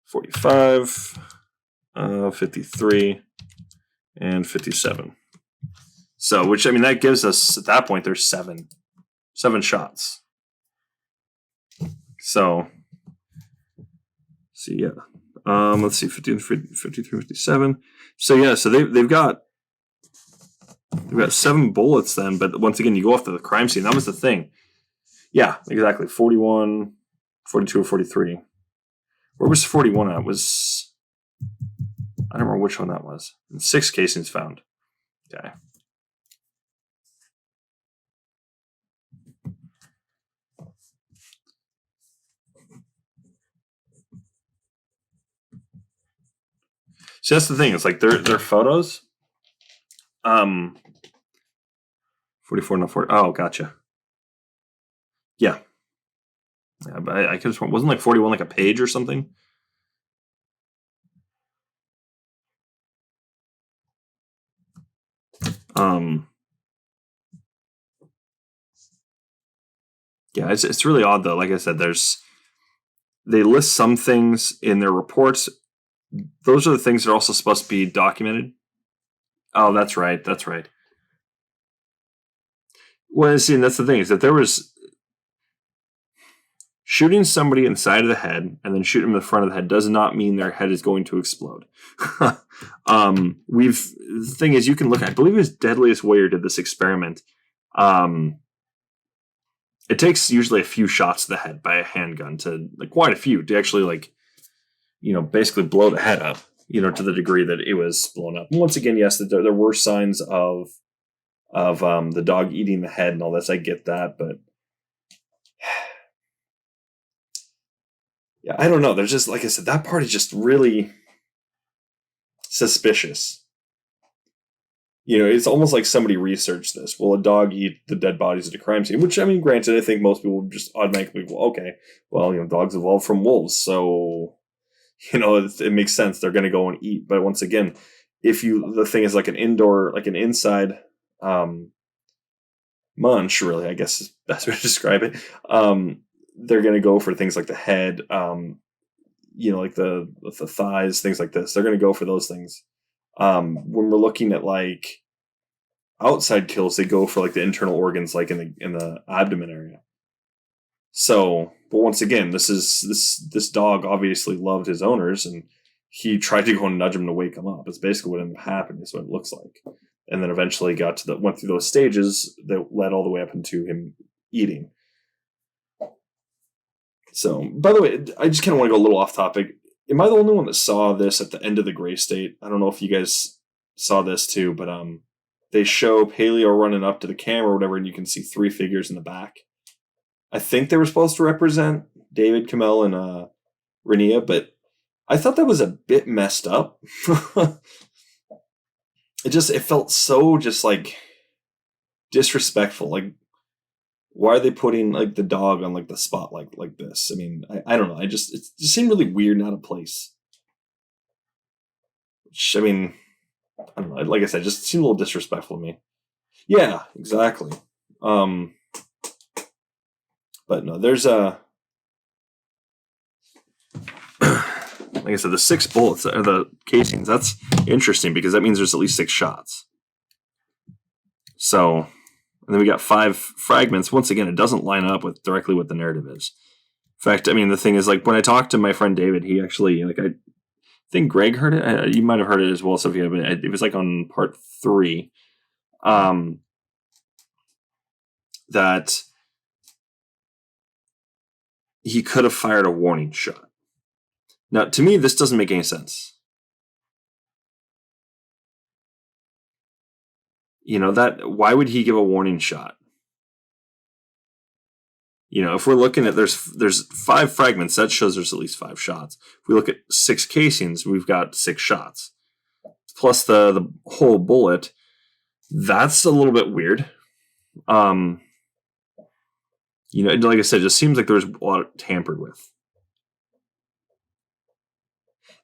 45, 53, and 57. So, which, that gives us, at that point, there's seven shots. So yeah. Let's see, 53, 57. So yeah, so they've got 7 bullets then, but once again, you go off to the crime scene. That was the thing. Yeah, exactly. 41, 42, or 43. Where was 41 at? I don't remember which one that was. 6 casings found. Okay. So that's the thing. It's like their photos. 44, not 40. Oh, gotcha. Yeah. Yeah, but I could have sworn, wasn't like 41 like a page or something? Yeah, it's really odd though. Like I said, they list some things in their reports. Those are the things that are also supposed to be documented. Oh, that's right. That's right. Well, see, and that's the thing, is that there was shooting somebody inside of the head and then shooting them in the front of the head does not mean their head is going to explode. The thing is, you can look, I believe it was Deadliest Warrior did this experiment. It takes usually a few shots to the head by a handgun to, like, quite a few to actually, like, basically blow the head up, to the degree that it was blown up. And once again, yes, there were signs of the dog eating the head and all this. I get that, but yeah, I don't know. There's just, like I said, that part is just really suspicious. It's almost like somebody researched this. Will a dog eat the dead bodies at a crime scene? Which, granted, I think most people would just automatically, dogs evolved from wolves, so, it makes sense. They're going to go and eat. But once again, the thing is like an indoor, like an inside munch, really, I guess is the best way to describe it. They're going to go for things like the head, like the thighs, things like this. They're going to go for those things. When we're looking at like outside kills, they go for like the internal organs, like in the abdomen area. So, but once again, this dog obviously loved his owners, and he tried to go and nudge him to wake him up. It's basically what ended up happening. Is what it looks like, and then eventually went through those stages that led all the way up into him eating. So, by the way, I just kind of want to go a little off topic. Am I the only one that saw this at the end of the Gray State? I don't know if you guys saw this too, but they show Paleo running up to the camera or whatever, and you can see 3 figures in the back. I think they were supposed to represent David, Kamel, and Rania, but I thought that was a bit messed up. It felt so just like disrespectful. Like, why are they putting like the dog on like the spotlight like this? I don't know. It just seemed really weird and out of place. Which, I don't know. Like I said, it just seemed a little disrespectful to me. Yeah, exactly. But no, there's like I said, the 6 bullets or the casings. That's interesting because that means there's at least 6 shots. So, and then we got 5 fragments. Once again, it doesn't line up with directly what the narrative is. In fact, the thing is, like, when I talked to my friend David, he actually, like, I think Greg heard it. You might have heard it as well, Sophia, but it was like on part 3. That he could have fired a warning shot. Now, to me, this doesn't make any sense. Why would he give a warning shot? If we're looking at there's 5 fragments, that shows there's at least 5 shots. If we look at 6 casings, we've got 6 shots. Plus the whole bullet, that's a little bit weird. Like I said, it just seems like there's a lot tampered with.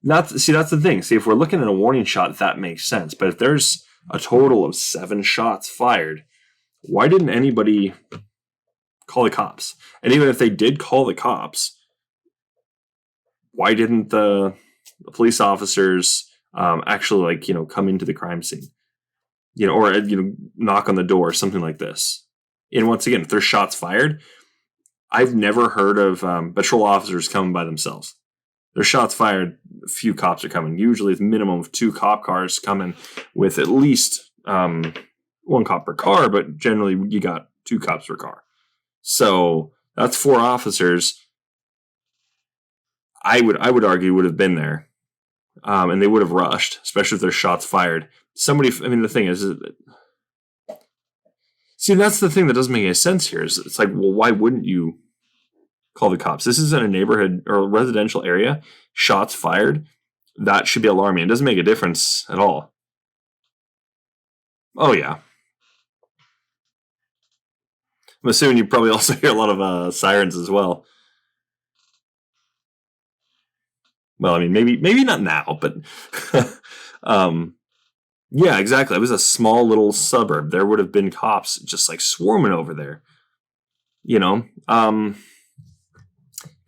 That's the thing. See, if we're looking at a warning shot, that makes sense. But if there's a total of 7 shots fired, why didn't anybody call the cops? And even if they did call the cops, why didn't the police officers actually come into the crime scene? Or knock on the door or something like this. And once again, if there's shots fired, I've never heard of patrol officers coming by themselves. There's shots fired, a few cops are coming. Usually it's a minimum of 2 cop cars coming with at least 1 cop per car, but generally you got 2 cops per car. So that's 4 officers. I would argue would have been there, and they would have rushed, especially if there's shots fired. The thing is, see, that's the thing that doesn't make any sense here. Is it's like, well, why wouldn't you call the cops? This is in a neighborhood or a residential area. Shots fired. That should be alarming. It doesn't make a difference at all. Oh, yeah. I'm assuming you probably also hear a lot of sirens as well. Well, maybe not now, but yeah, exactly. It was a small little suburb. There would have been cops just swarming over there.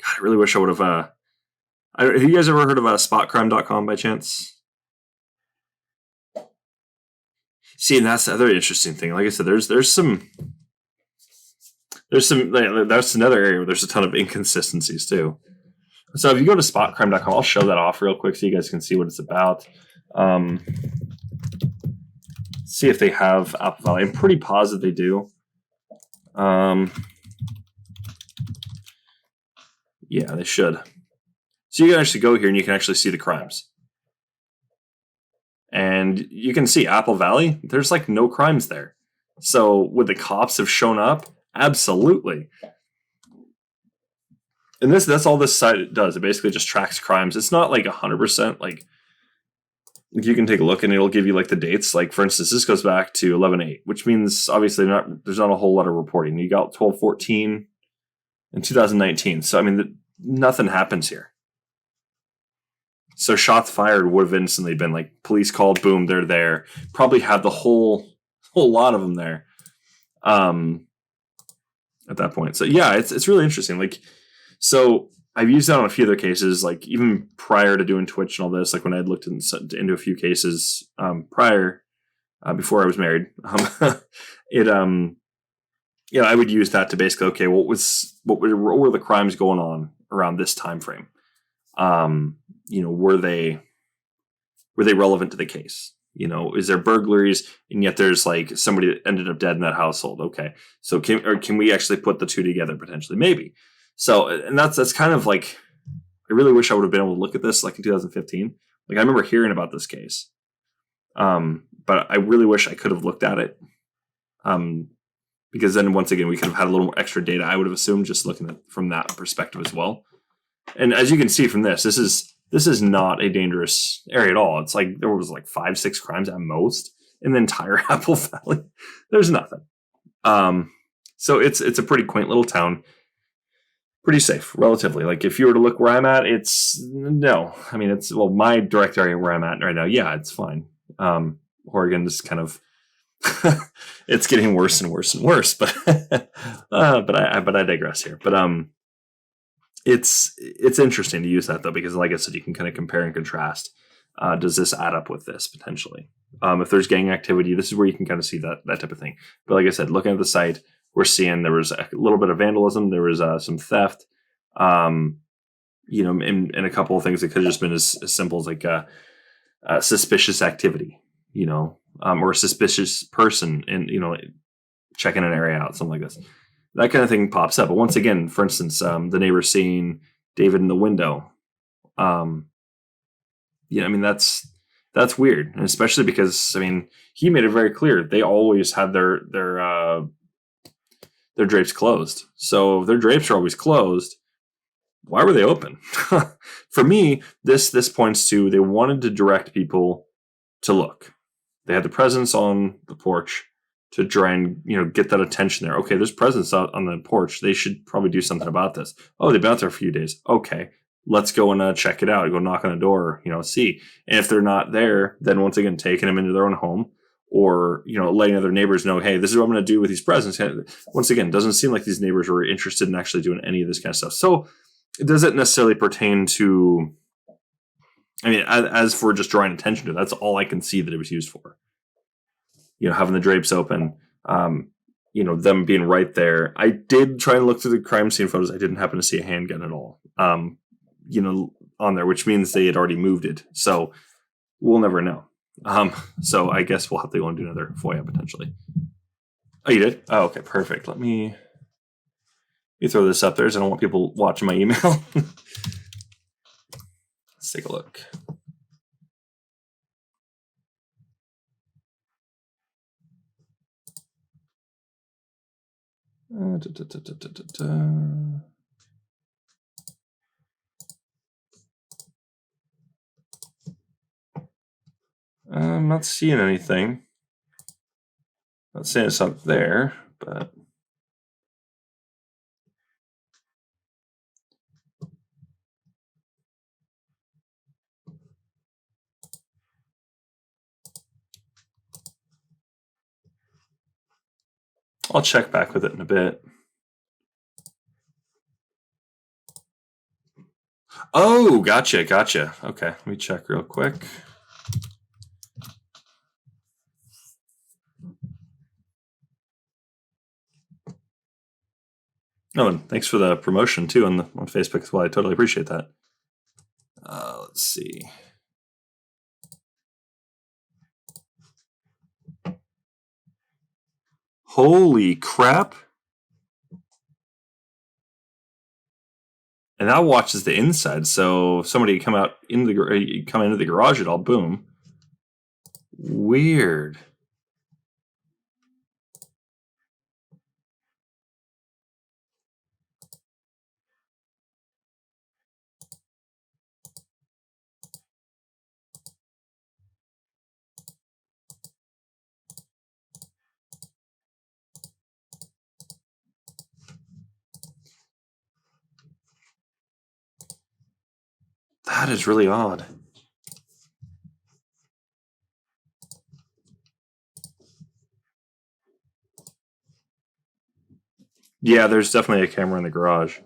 God, I really wish I would have. Have you guys ever heard of spotcrime.com by chance? See, and that's the other interesting thing. Like I said, there's some that's another area where there's a ton of inconsistencies too. So if you go to spotcrime.com, I'll show that off real quick so you guys can see what it's about. See if they have Apple Valley. I'm pretty positive they do. Yeah, they should. So you can actually go here and you can actually see the crimes. And you can see Apple Valley, there's no crimes there. So would the cops have shown up? Absolutely. And that's all this site does. It basically just tracks crimes. It's not 100% you can take a look and it'll give you the dates. For instance, this goes back to 11/8, which means obviously there's not a whole lot of reporting. You got 12/14 and 2019. So nothing happens here. So shots fired would have instantly been police called, boom, they're there. Probably had the whole lot of them there at that point. So yeah, it's really interesting. So I've used that on a few other cases, even prior to doing Twitch and all this, when I had looked into a few cases prior, before I was married, I would use that to basically, okay, what were the crimes going on around this time frame? Were they relevant to the case? Is there burglaries and yet there's somebody that ended up dead in that household? Okay, so can we actually put the two together potentially? Maybe. So, and that's kind of I really wish I would have been able to look at this in 2015. I remember hearing about this case, but I really wish I could have looked at it, because then once again we could have had a little more extra data. I would have assumed just looking at from that perspective as well. And as you can see from this is not a dangerous area at all. It's there was 5-6 crimes at most in the entire Apple Valley. There's nothing. So it's a pretty quaint little town. Pretty safe, relatively. If you were to look where I'm at, no. My direct area where I'm at right now, yeah, it's fine. Oregon is kind of, it's getting worse and worse and worse, but I digress here. But it's interesting to use that though, because like I said, you can kind of compare and contrast. Does this add up with this potentially? If there's gang activity, this is where you can kind of see that type of thing. But like I said, looking at the site, we're seeing there was a little bit of vandalism. There was some theft, and a couple of things that could have just been as simple as suspicious activity, or a suspicious person, and checking an area out, something like this. That kind of thing pops up. But once again, for instance, the neighbor seeing David in the window, Yeah, I mean that's weird, and especially because I mean he made it very clear they always had their drapes closed. So if their drapes are always closed, why were they open? For me, this points to they wanted to direct people to look. They had the presence on the porch to try and get that attention there. Okay, there's presence out on the porch. They should probably do something about this. Oh, they've been out there a few days. Okay, let's go and check it out. Go knock on the door. See. And if they're not there, then once again taking them into their own home, or letting other neighbors know, hey, this is what I'm going to do with these presents. Once again, doesn't seem like these neighbors were interested in actually doing any of this kind of stuff. So it doesn't necessarily pertain to. I mean, as for just drawing attention to, that's all I can see that it was used for. Having the drapes open, them being right there. I did try and look through the crime scene photos. I didn't happen to see a handgun at all, on there, which means they had already moved it. So we'll never know. So I guess we'll have to go and do another FOIA potentially. Oh, you did? Oh, okay, perfect. Let me throw this up there, so I don't want people watching my email. Let's take a look. I'm not seeing anything. Not saying it's up there, but I'll check back with it in a bit. Oh, gotcha. Okay, let me check real quick. Oh, and thanks for the promotion too on Facebook as well. I totally appreciate that. Let's see. Holy crap! And that watches the inside. So somebody come into the garage at all. Boom. Weird. That is really odd. Yeah, there's definitely a camera in the garage.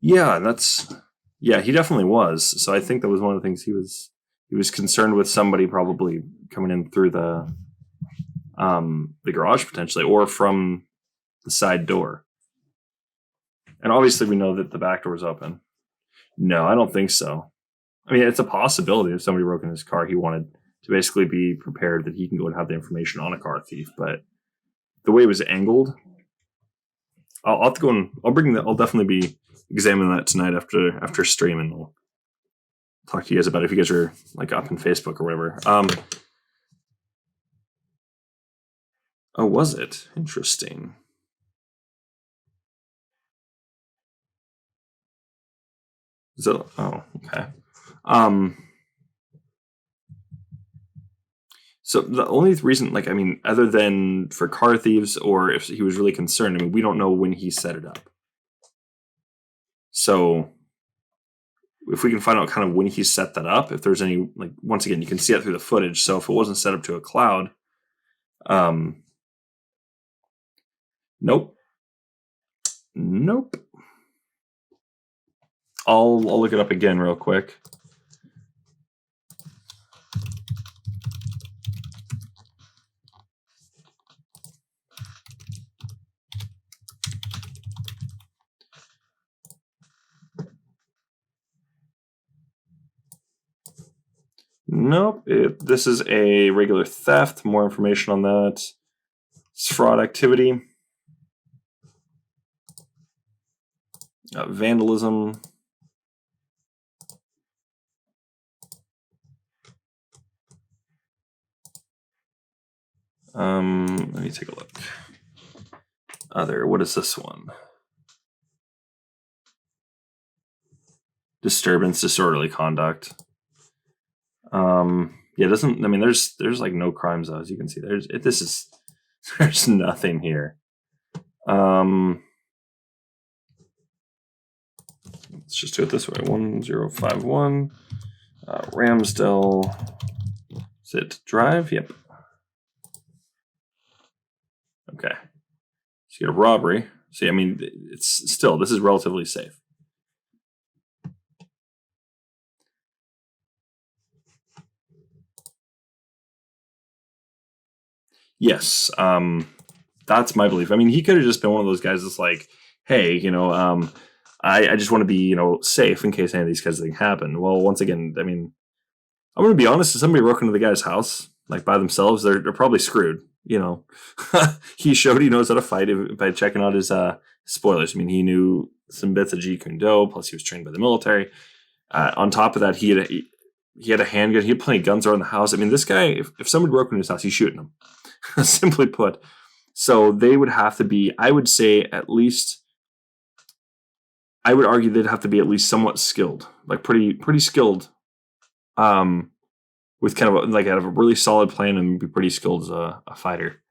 Yeah, he definitely was. So I think that was one of the things he was concerned with, somebody probably coming in through the garage potentially, or from the side door. And obviously we know that the back door is open. No, I don't think so. I mean, it's a possibility if somebody broke in his car, he wanted to basically be prepared that he can go and have the information on a car thief. But the way it was angled, I'll have to go and I'll definitely be examining that tonight after streaming. I'll talk to you guys about it if you guys are like up in Facebook or whatever. Oh, was it? Interesting. So, oh, okay. So the only reason, like, I mean, other than for car thieves or if he was really concerned, I mean, we don't know when he set it up. So if we can find out kind of when he set that up, if there's any, like, once again, you can see it through the footage. So if it wasn't set up to a cloud, nope. I'll look it up again real quick. Nope. This is a regular theft. More information on that. It's fraud activity. Vandalism. Let me take a look. Other, what is this one? Disturbance, disorderly conduct. Yeah, it doesn't. I mean, there's like no crimes though, as you can see. There's nothing here. Let's just do it this way. 1051 Ramsdell. Is it Drive? Yep. Okay. So you get a robbery. See, I mean, it's still, this is relatively safe. Yes, that's my belief. I mean, he could have just been one of those guys that's like, hey, I just want to be, safe in case any of these kinds of things happen. Well, once again, I mean, I'm going to be honest. If somebody broke into the guy's house, like by themselves, they're probably screwed. He showed he knows how to fight by checking out his spoilers. I mean, he knew some bits of Jeet Kune Do, plus he was trained by the military. On top of that, he had a handgun. He had plenty of guns around the house. I mean, this guy, if somebody broke into his house, he's shooting them. Simply put. So they would have to be, I would say, at least, I would argue they'd have to be at least somewhat skilled, like pretty skilled, with kind of like have a really solid plan and be pretty skilled as a fighter.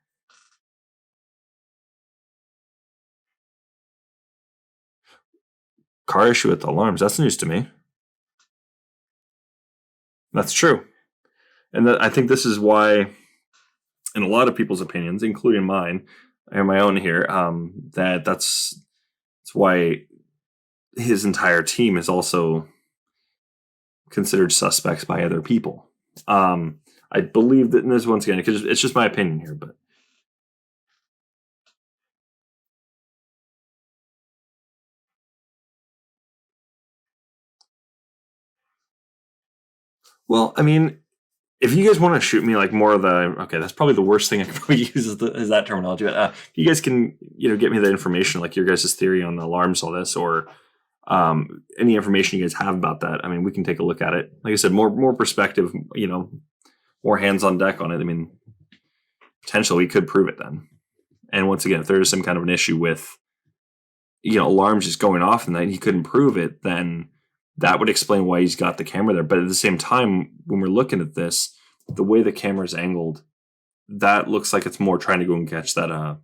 Car issue with the alarms. That's news to me. That's true. And I think this is why, in a lot of people's opinions, including mine and my own here, that's why his entire team is also considered suspects by other people. I believe that, and this once again, because it's just my opinion here, but well, I mean, if you guys want to shoot me like more of the, okay, that's probably the worst thing I could probably use is that terminology. But if you guys can, get me the information, like your guys' theory on the alarms, all this, or any information you guys have about that, I mean, we can take a look at it. Like I said, more perspective, more hands on deck on it. I mean, potentially we could prove it then. And once again, if there is some kind of an issue with, alarms just going off and that he couldn't prove it, then that would explain why he's got the camera there. But at the same time, when we're looking at this, the way the camera is angled, that looks like it's more trying to go and catch that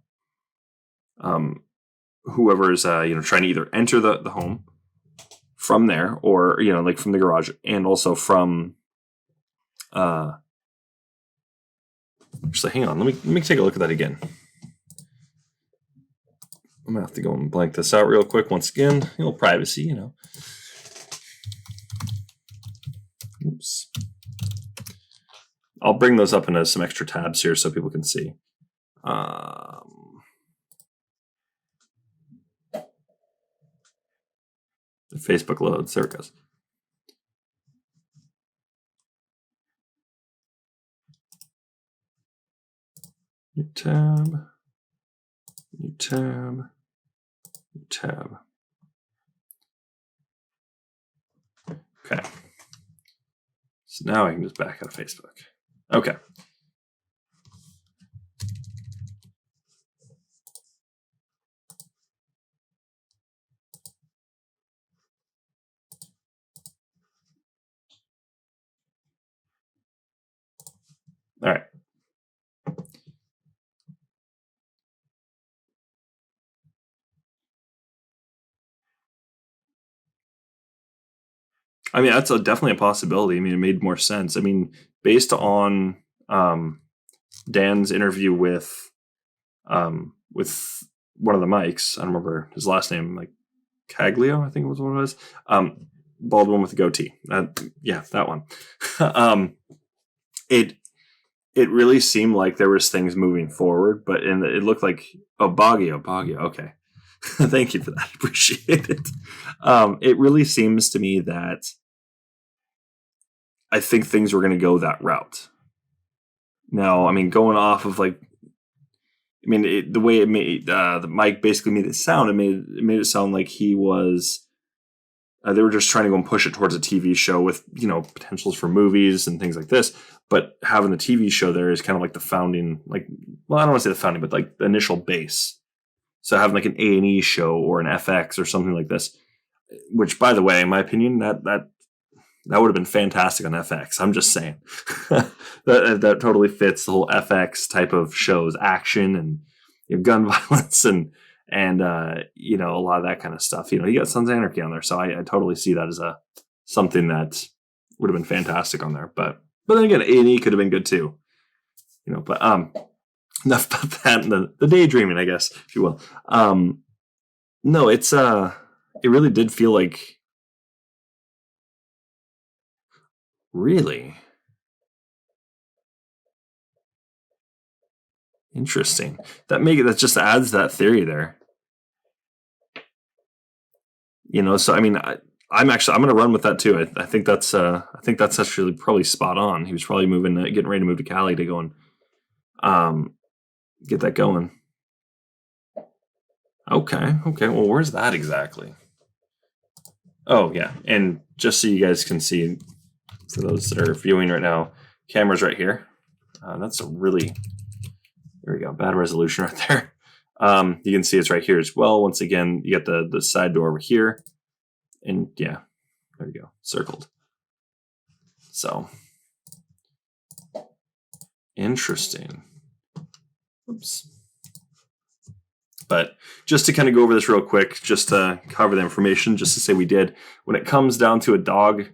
whoever is trying to either enter the home from there, or like from the garage, and also from actually, hang on, let me take a look at that again. I'm gonna have to go and blank this out real quick once again. A little privacy, Oops. I'll bring those up into some extra tabs here so people can see. Facebook loads. There it goes. New tab. New tab. New tab. Okay. So now I can just back out of Facebook. Okay. All right. I mean, that's definitely a possibility. I mean, it made more sense. I mean, based on Dan's interview with one of the mics, I don't remember his last name, like Caglio, I think it was what it was. Bald one with the goatee. Yeah, that one. It really seemed like there was things moving forward, but it looked like Baggio. Okay. Thank you for that. Appreciate it. It really seems to me that I think things were going to go that route. Now, I mean, going off of like, I mean, the way it made the mic basically made it sound, it made it sound like he was. They were just trying to go and push it towards a TV show with, potentials for movies and things like this. But having the TV show there is kind of like the founding, well, I don't want to say the founding, but like the initial base. So having like an A&E show or an FX or something like this, which, by the way, in my opinion, that would have been fantastic on FX. I'm just saying that totally fits the whole FX type of shows, action and gun violence and a lot of that kind of stuff. You got Sons of Anarchy on there, so I totally see that as something that would have been fantastic on there. But then again, A&E could have been good too. But enough about that and the daydreaming, I guess, if you will. No, it really did feel like really interesting. That just adds that theory there. So I mean, I'm going to run with that too. I think that's actually probably spot on. He was probably getting ready to move to Cali to go and get that going. Okay. Well, where's that exactly? Oh yeah, and just so you guys can see, for those that are viewing right now, camera's right here. That's there we go, bad resolution right there. You can see it's right here as well. Once again, you got the side door over here. And yeah, there you go, circled. So, interesting. Oops. But just to kind of go over this real quick, just to cover the information, just to say we did. When it comes down to a dog,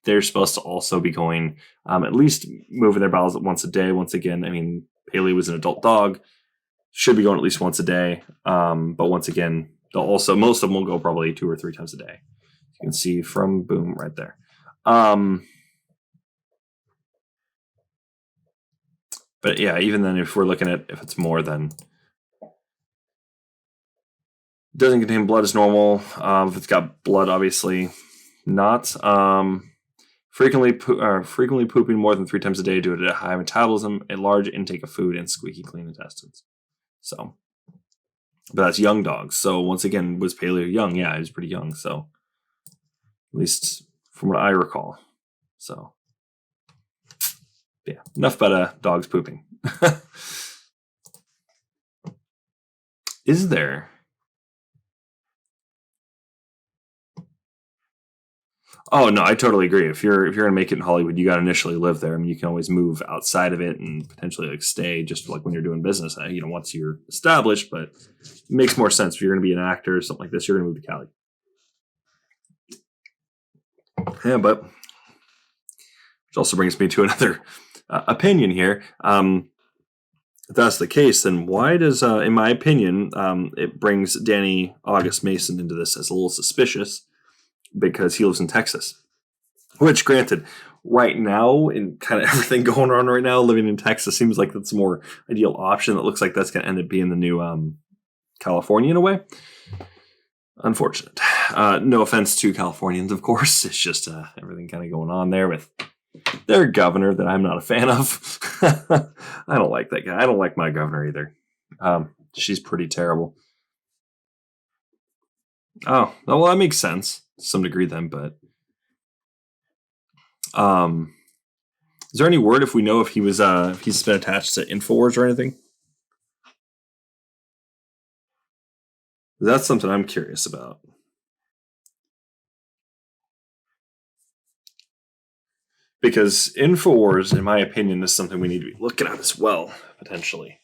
they're supposed to also be going at least moving their bowels once a day. Once again, I mean, Paley was an adult dog, should be going at least once a day. But once again, most of them will go probably 2 or 3 times a day. You can see from boom right there. But yeah, even then, if we're looking at if it's more than doesn't contain blood is normal. If it's got blood, obviously not. Frequently pooping more than 3 times a day due to high metabolism, a large intake of food, and squeaky clean intestines. So, but that's young dogs. So once again, was Paleo young? Yeah, he was pretty young. So, at least from what I recall. So, yeah, enough about dogs pooping. Is there? Oh no, I totally agree. If you're gonna make it in Hollywood, you got to initially live there. I mean, you can always move outside of it and potentially stay just like when you're doing business. Once you're established, but it makes more sense if you're gonna be an actor or something like this. You're gonna move to Cali. Yeah, but which also brings me to another opinion here. If that's the case, then why does, in my opinion, it brings Danny August Mason into this as a little suspicious? Because he lives in Texas, which, granted, right now, in kind of everything going on right now, living in Texas seems like that's a more ideal option. That looks like that's going to end up being the new California in a way. Unfortunate. No offense to Californians, of course. It's just everything kind of going on there with their governor that I'm not a fan of. I don't like that guy. I don't like my governor either. She's pretty terrible. Oh, well, that makes sense to some degree then, but is there any word if we know if he's been attached to InfoWars or anything? That's something I'm curious about. Because InfoWars, in my opinion, is something we need to be looking at as well, potentially.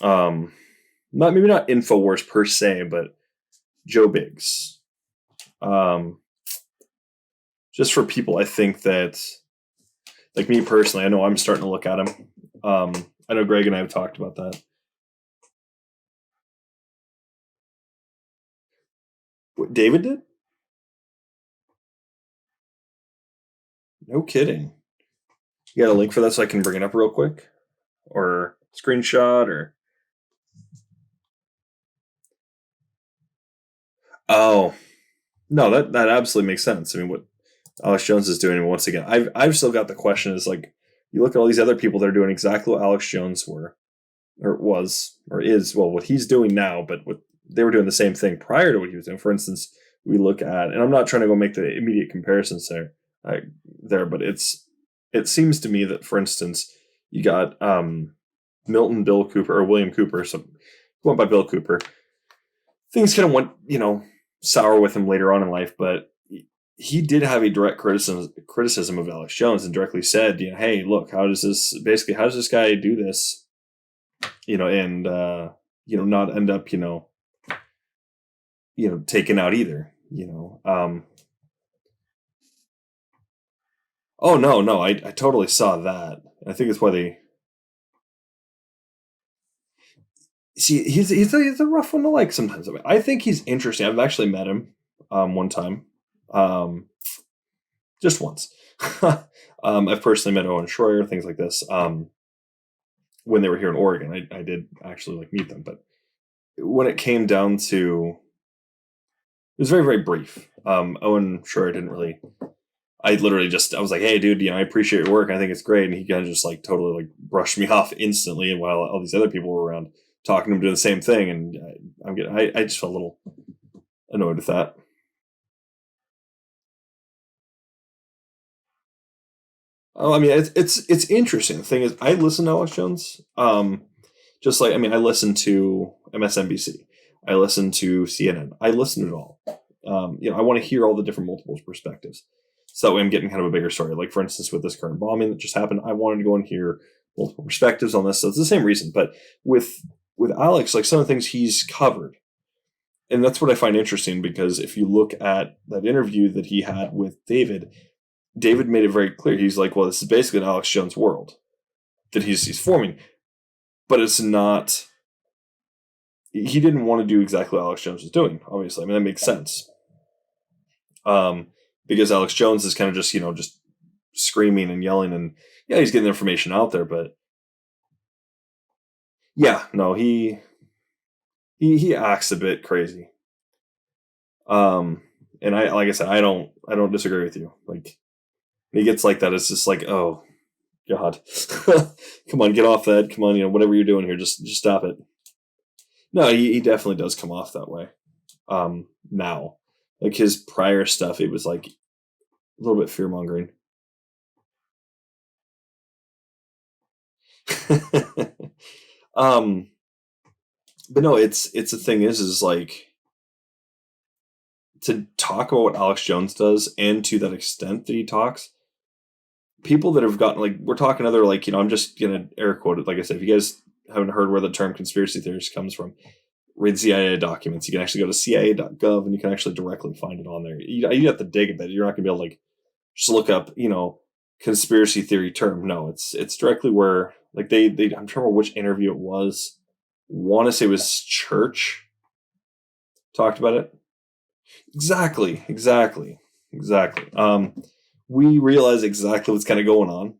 Maybe not InfoWars per se, but Joe Biggs. Just for people, I think that, like me personally, I know I'm starting to look at him. I know Greg and I have talked about that. What David did? No kidding. You got a link for that so I can bring it up real quick? Or screenshot or... Oh. No, that absolutely makes sense. I mean, what Alex Jones is doing, once again, I've still got the question is like, you look at all these other people that are doing exactly what Alex Jones were. or was, or is, well, what he's doing now, but what they were doing the same thing prior to what he was doing. For instance, we look at, and I'm not trying to go make the immediate comparisons but it seems to me that, for instance, you got Milton Bill Cooper, or William Cooper, so went by Bill Cooper. Things kind of went, sour with him later on in life, but he did have a direct criticism of Alex Jones and directly said, hey, look, how does this guy do this? And not end up, taken out either, oh no, I totally saw that. I think it's why they see he's a rough one to like sometimes. I think he's interesting. I've actually met him one time. Just once. I've personally met Owen Schroyer, things like this. When they were here in Oregon, I did actually meet them, but when it came down to, it was very, very brief. Owen Schroyer didn't really. I was like, hey, dude, I appreciate your work. I think it's great. And he kind of just totally brushed me off instantly. And while all these other people were around talking to him, doing the same thing. And I just felt a little annoyed with that. Oh, I mean, it's interesting. The thing is, I listen to Alex Jones. I listen to MSNBC. I listen to CNN. I listen to it all. I want to hear all the different multiple perspectives. So that way I'm getting kind of a bigger story. Like, for instance, with this current bombing that just happened, I wanted to go and hear multiple perspectives on this. So it's the same reason. But with Alex, some of the things he's covered, and that's what I find interesting, because if you look at that interview that he had with David made it very clear. He's like, well, this is basically an Alex Jones world that he's forming. But it's not... He didn't want to do exactly what Alex Jones was doing, obviously. I mean, that makes sense. Because Alex Jones is kind of just, just screaming and yelling, and yeah, he's getting information out there, but yeah, no, he acts a bit crazy. And like I said, I don't disagree with you. He gets like that, it's just oh God, come on, get off that. Come on, whatever you're doing here, just stop it. No, he definitely does come off that way. Now, his prior stuff, it was a little bit fear mongering. But no, it's the thing is to talk about what Alex Jones does, and to that extent that he talks, people that have gotten we're talking other I'm just gonna air quote it. Like I said, if you guys haven't heard where the term conspiracy theorist comes from, read CIA documents. You can actually go to CIA.gov and you can actually directly find it on there. You have to dig a bit. You're not gonna be able to just look up conspiracy theory term. No, it's directly where they I'm trying to remember which interview it was. Want to say it was Church talked about it. Exactly. We realize exactly what's kind of going on.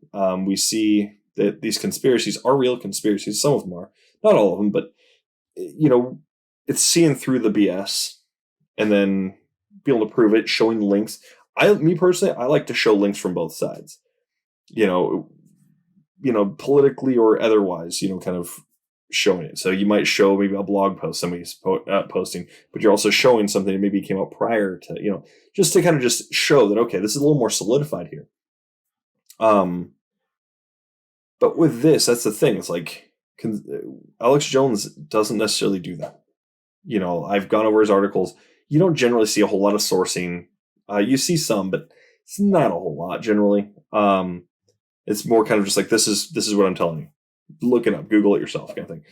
We see that these conspiracies are real conspiracies. Some of them are, not all of them, but it's seeing through the BS and then being able to prove it, showing links. Me personally, I like to show links from both sides. Politically or otherwise. Kind of showing it. So you might show maybe a blog post somebody's posting, but you're also showing something that maybe came out prior to, just to kind of just show that, okay, this is a little more solidified here. But with this, that's the thing. It's Alex Jones doesn't necessarily do that. I've gone over his articles. You don't generally see a whole lot of sourcing. You see some, but it's not a whole lot generally. It's more kind of just this is what I'm telling you. Look it up, Google it yourself, kind of thing.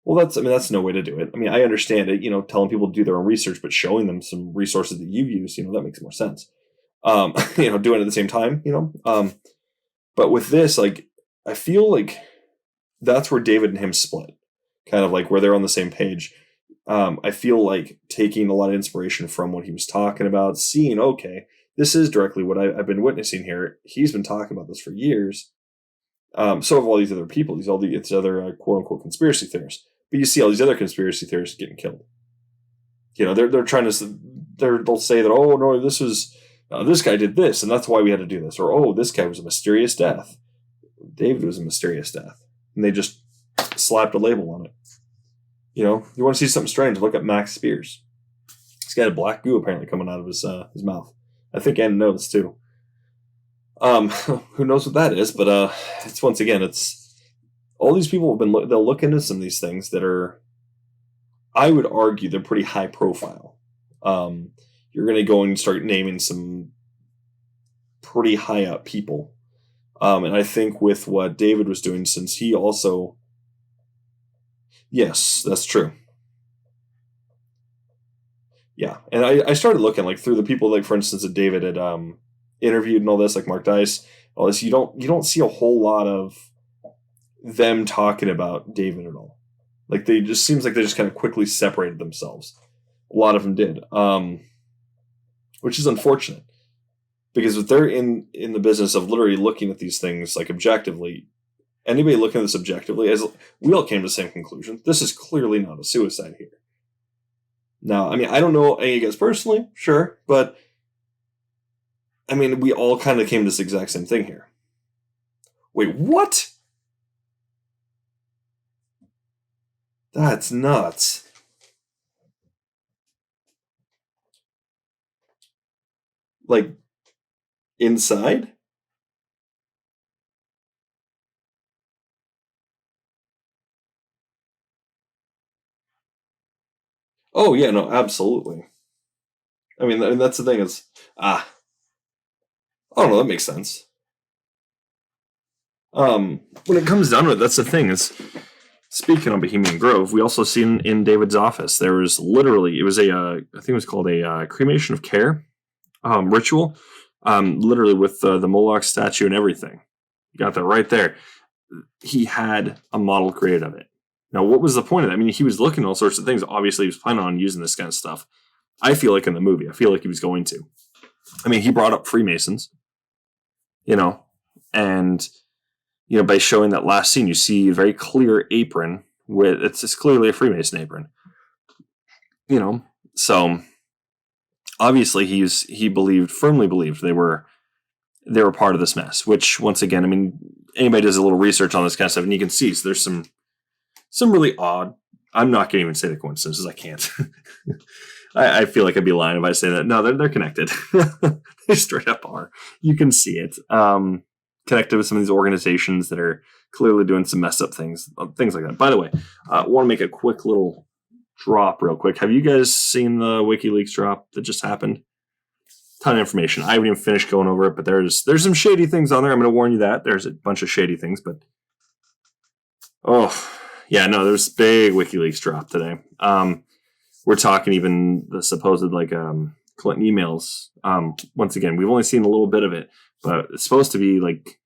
Well, that's no way to do it. I mean, I understand it, telling people to do their own research, but showing them some resources that you use, that makes more sense. Doing it at the same time, but with this, I feel that's where David and him split, kind of where they're on the same page. I feel taking a lot of inspiration from what he was talking about, seeing, okay, this is directly what I've been witnessing here. He's been talking about this for years. So have all these other people, these other quote unquote conspiracy theorists. But you see all these other conspiracy theorists getting killed. They're trying to, they'll say that, oh no, this was this guy did this, and that's why we had to do this, or oh, this guy was a mysterious death. David was a mysterious death, and they just slapped a label on it. You know, you want to see something strange, look at Max Spears. He's got a black goo apparently coming out of his mouth. I think Ann knows too. Who knows what that is? But it's once again, it's all these people have been. They'll look into some of these things that are, I would argue, they're pretty high profile. You're going to go and start naming some pretty high up people, and I think with what David was doing, since he also, yes, that's true. Yeah, and I started looking like through the people, like for instance that David had interviewed and all this, like Mark Dice, all this. You don't see a whole lot of them talking about David at all. Like they just seems like they just kind of quickly separated themselves. A lot of them did, which is unfortunate because if they're in the business of literally looking at these things like objectively, anybody looking at this objectively, as we all came to the same conclusion, this is clearly not a suicide here. Now, I mean, I don't know any of you guys personally, sure, but I mean, we all kind of came to this exact same thing here. Wait, what? That's nuts. Like, inside? Oh, yeah, no, absolutely. I mean that's the thing is, I don't know, that makes sense. When it comes down to it, that's the thing is, speaking of Bohemian Grove, we also seen in David's office, there was literally, it was I think it was called a cremation of care ritual, literally with the Moloch statue and everything. You got that right there. He had a model created of it. Now, what was the point of that? I mean, he was looking at all sorts of things. Obviously, he was planning on using this kind of stuff. I feel like in the movie, I feel like he was going to. I mean, he brought up Freemasons, and by showing that last scene, you see a very clear apron with it's clearly a Freemason apron. So obviously he firmly believed they were part of this mess. Which once again, I mean, anybody does a little research on this kind of stuff, and you can see so there's some really odd. I'm not going to even say the coincidences. I can't. I feel like I'd be lying if I say that. No, they're connected. They straight up are. You can see it. Connected with some of these organizations that are clearly doing some messed up things like that. By the way, I want to make a quick little drop real quick. Have you guys seen the WikiLeaks drop that just happened? Ton of information. I haven't even finished going over it, but there's some shady things on there. I'm going to warn you that. There's a bunch of shady things, but there's big WikiLeaks drop today. We're talking even the supposed Clinton emails. Once again, we've only seen a little bit of it, but it's supposed to be like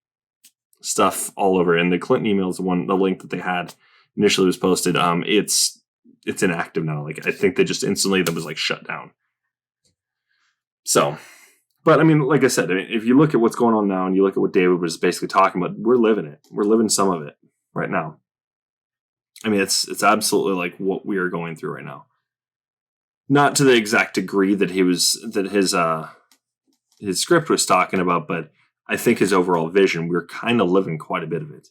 stuff all over. And the Clinton emails, the link that they had initially was posted. It's inactive now. Like I think they just instantly that was like shut down. So, but I mean, like I said, if you look at what's going on now and you look at what David was basically talking about, we're living it. We're living some of it right now. I mean, it's absolutely like what we are going through right now. Not to the exact degree that his script was talking about, but I think his overall vision, we're kind of living quite a bit of it.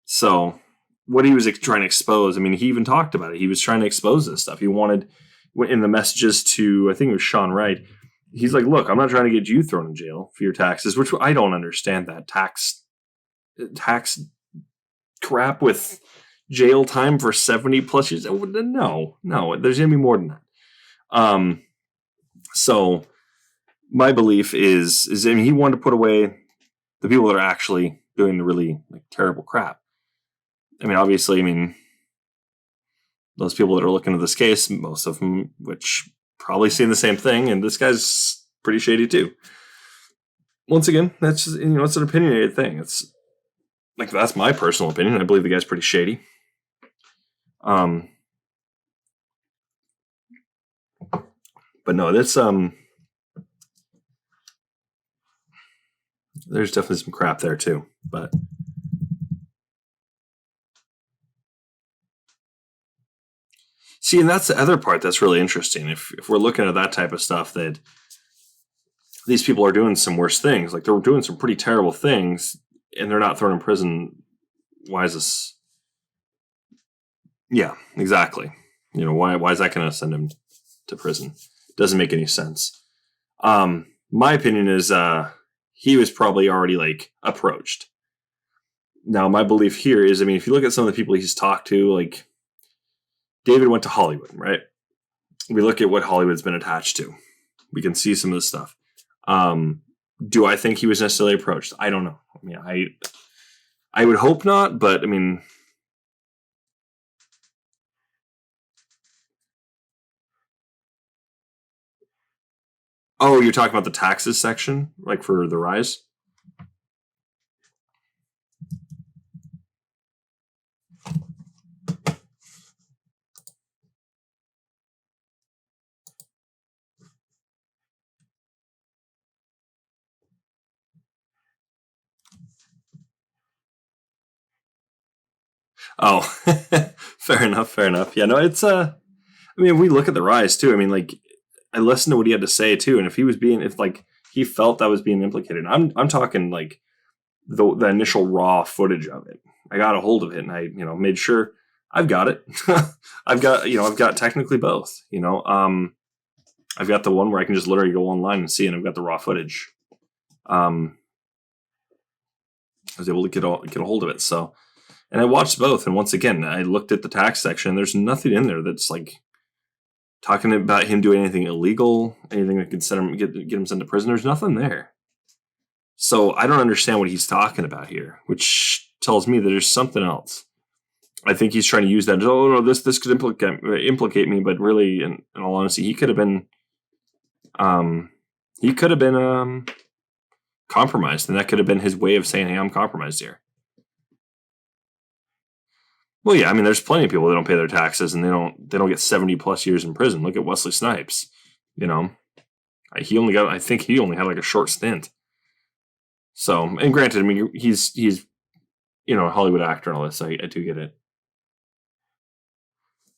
So what he was trying to expose, I mean, he even talked about it. He was trying to expose this stuff. He wanted, in the messages to, I think it was Sean Wright, he's like, look, I'm not trying to get you thrown in jail for your taxes, which I don't understand that. Tax crap with jail time for 70 plus years. No, there's going to be more than that. So my belief is I mean, he wanted to put away the people that are actually doing the really terrible crap. I mean, obviously, those people that are looking at this case, most of them, which probably seeing the same thing, and this guy's pretty shady too. Once again, that's just, it's an opinionated thing. It's like, that's my personal opinion. I believe the guy's pretty shady. But no, that's there's definitely some crap there too. But see, and that's the other part that's really interesting. If we're looking at that type of stuff, that these people are doing some worse things, like they're doing some pretty terrible things, and they're not thrown in prison. Why is this? Yeah, exactly. Why is that going to send him to prison? Doesn't make any sense. My opinion is he was probably already like approached. Now, my belief here is, I mean, if you look at some of the people he's talked to, like David went to Hollywood, right? We look at what Hollywood's been attached to. We can see some of the stuff. Do I think he was necessarily approached? I don't know. I mean, I would hope not, but I mean, oh, you're talking about the taxes section, like for the rise? Oh, fair enough. Fair enough. Yeah, no, it's I mean, if we look at the rise too. I mean, like I listened to what he had to say too, and if like he felt that was being implicated, I'm talking like the initial raw footage of it. I got a hold of it, and I made sure I've got it. I've got technically both. I've got the one where I can just literally go online and see, and I've got the raw footage. I was able to get a hold of it, so. And I watched both, and once again, I looked at the tax section. There's nothing in there that's like talking about him doing anything illegal, anything that could send him get him sent to prison. There's nothing there. So I don't understand what he's talking about here, which tells me that there's something else. I think he's trying to use that. Oh no, this could implicate me, but really, in all honesty, he could have been, compromised, and that could have been his way of saying, "Hey, I'm compromised here." Well, yeah, I mean, there's plenty of people that don't pay their taxes, and they don't get 70+ years in prison. Look at Wesley Snipes. I think he only had like a short stint. So, and granted, I mean, he's a Hollywood actor and all this, so I do get it.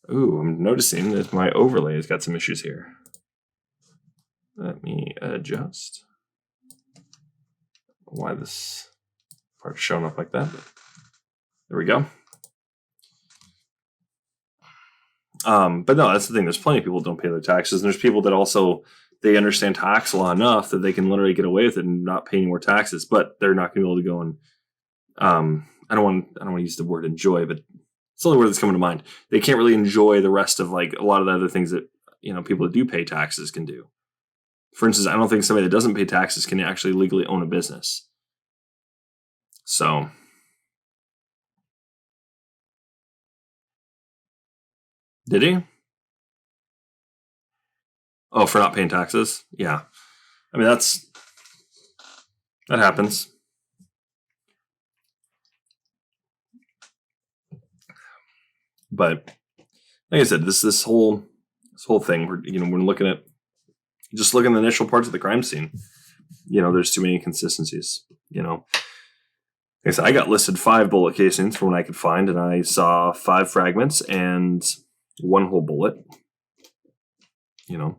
Ooh, I'm noticing that my overlay has got some issues here. Let me adjust. Why this part's showing up like that? There we go. But no, that's the thing. There's plenty of people who don't pay their taxes, and there's people that also they understand tax law enough that they can literally get away with it and not pay any more taxes. But they're not going to be able to go and I don't want to use the word enjoy, but it's the only word that's coming to mind. They can't really enjoy the rest of like a lot of the other things that people that do pay taxes can do. For instance, I don't think somebody that doesn't pay taxes can actually legally own a business. So. Did he? Oh, for not paying taxes? Yeah. I mean, that happens. But like I said, this whole thing, we're looking at just looking at the initial parts of the crime scene. There's too many inconsistencies. Like I said, I got listed 5 bullet casings from what I could find, and I saw 5 fragments and 1 whole bullet. Yeah,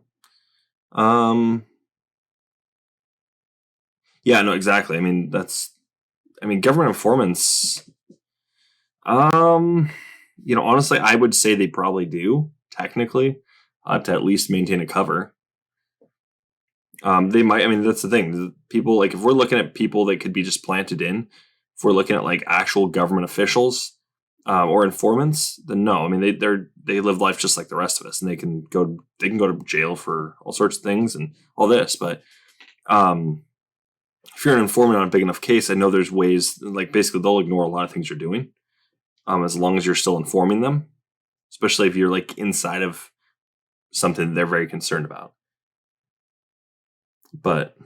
no, exactly. I mean, government informants. Honestly, I would say they probably do technically to at least maintain a cover. They might. I mean, that's the thing. People like if we're looking at people that could be just planted in, if we're looking at like actual government officials or informants, then no. I mean, they live life just like the rest of us, and they can go to jail for all sorts of things and all this. But if you're an informant on a big enough case, I know there's ways. Like basically, they'll ignore a lot of things you're doing, as long as you're still informing them. Especially if you're like inside of something they're very concerned about. But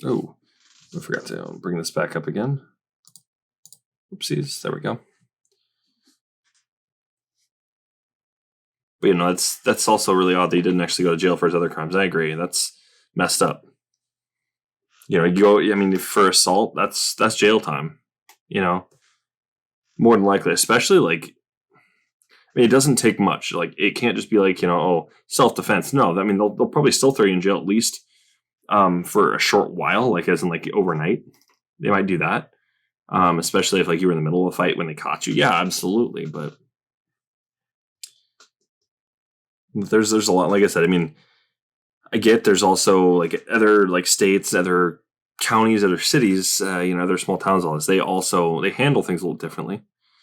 I forgot to bring this back up again. Oopsies, there we go. But that's also really odd that he didn't actually go to jail for his other crimes. I agree, that's messed up. You go. I mean, for assault, that's jail time. More than likely, especially like. I mean, it doesn't take much. Like, it can't just be like self-defense. No, I mean they'll probably still throw you in jail at least for a short while, like as in like overnight. They might do that, especially if like you were in the middle of a fight when they caught you. Yeah, absolutely. But There's a lot. Like I said, I mean, I get there's also like other like states, other counties, other cities, other small towns. All this they handle things a little differently.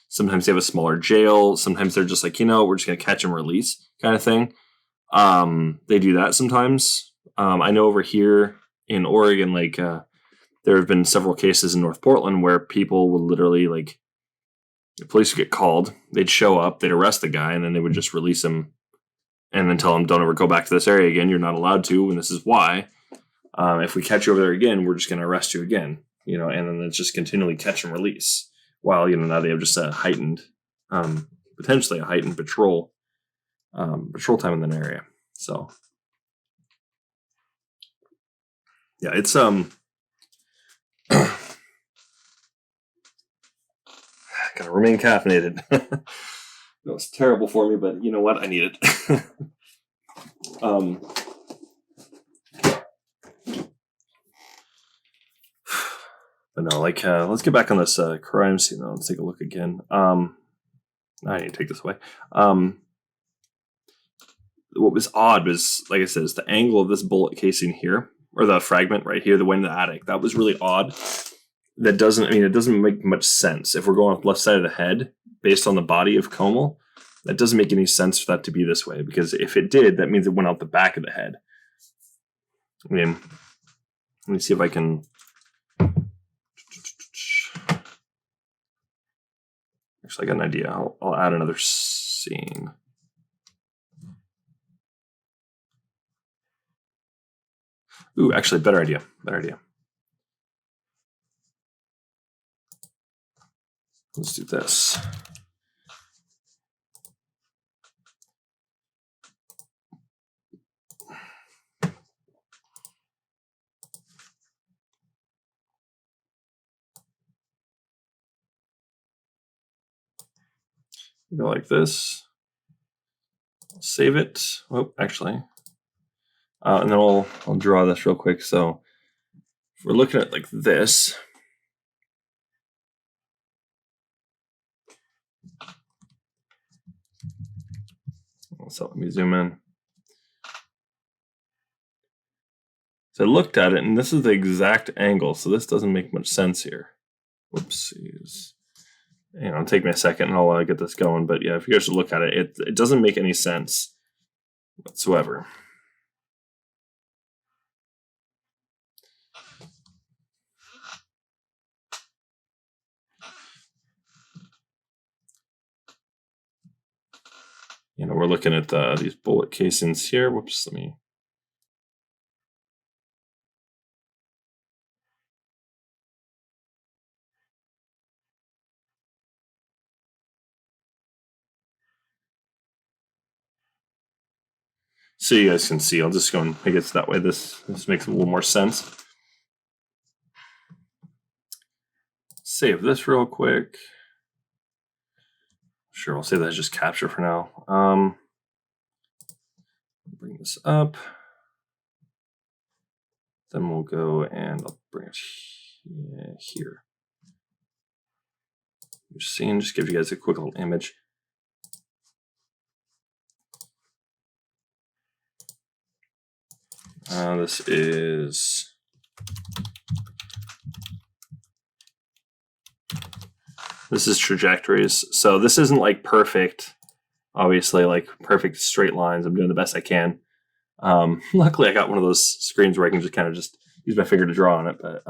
Sometimes they have a smaller jail. Sometimes they're just like we're just gonna catch and release kind of thing. They do that sometimes. I know over here in Oregon, like there have been several cases in North Portland where people would literally like the police would get called, they'd show up, they'd arrest the guy, and then they would just release him and then tell him, "Don't ever go back to this area again. You're not allowed to, and this is why. If we catch you over there again, we're just going to arrest you again." And then it's just continually catch and release. While now they have just a heightened, potentially a heightened patrol time in that area. So yeah, it's gotta remain caffeinated. No, it's terrible for me, but you know what? I need it. But no, like let's get back on this crime scene though. Let's take a look again. I need to take this away. What was odd was, like I said, is the angle of this bullet casing here, or the fragment right here, the one in the attic. That was really odd. It doesn't make much sense. If we're going off the left side of the head, based on the body of Comel, that doesn't make any sense for that to be this way, because if it did, that means it went out the back of the head. I mean, let me see if I can... Actually, I got an idea. I'll add another scene. Ooh, actually, better idea. Let's do this. Go like this. Save it. Oh, actually. And then I'll draw this real quick. So if we're looking at like this. So let me zoom in. So I looked at it, and this is the exact angle. So this doesn't make much sense here. Whoopsies. It'll take me a second, and I'll get this going. But yeah, if you guys should look at it, it doesn't make any sense whatsoever. We're looking at these bullet casings here. Whoops, let me... So you guys can see, I'll just go and make it that way. This makes a little more sense. Save this real quick. Sure, we'll save that as just capture for now. Bring this up. Then we'll go and I'll bring it here. You're seeing, just give you guys a quick little image. This is trajectories. So this isn't like perfect, obviously, like perfect straight lines. I'm doing the best I can. Luckily, I got one of those screens where I can just kind of just use my finger to draw on it. But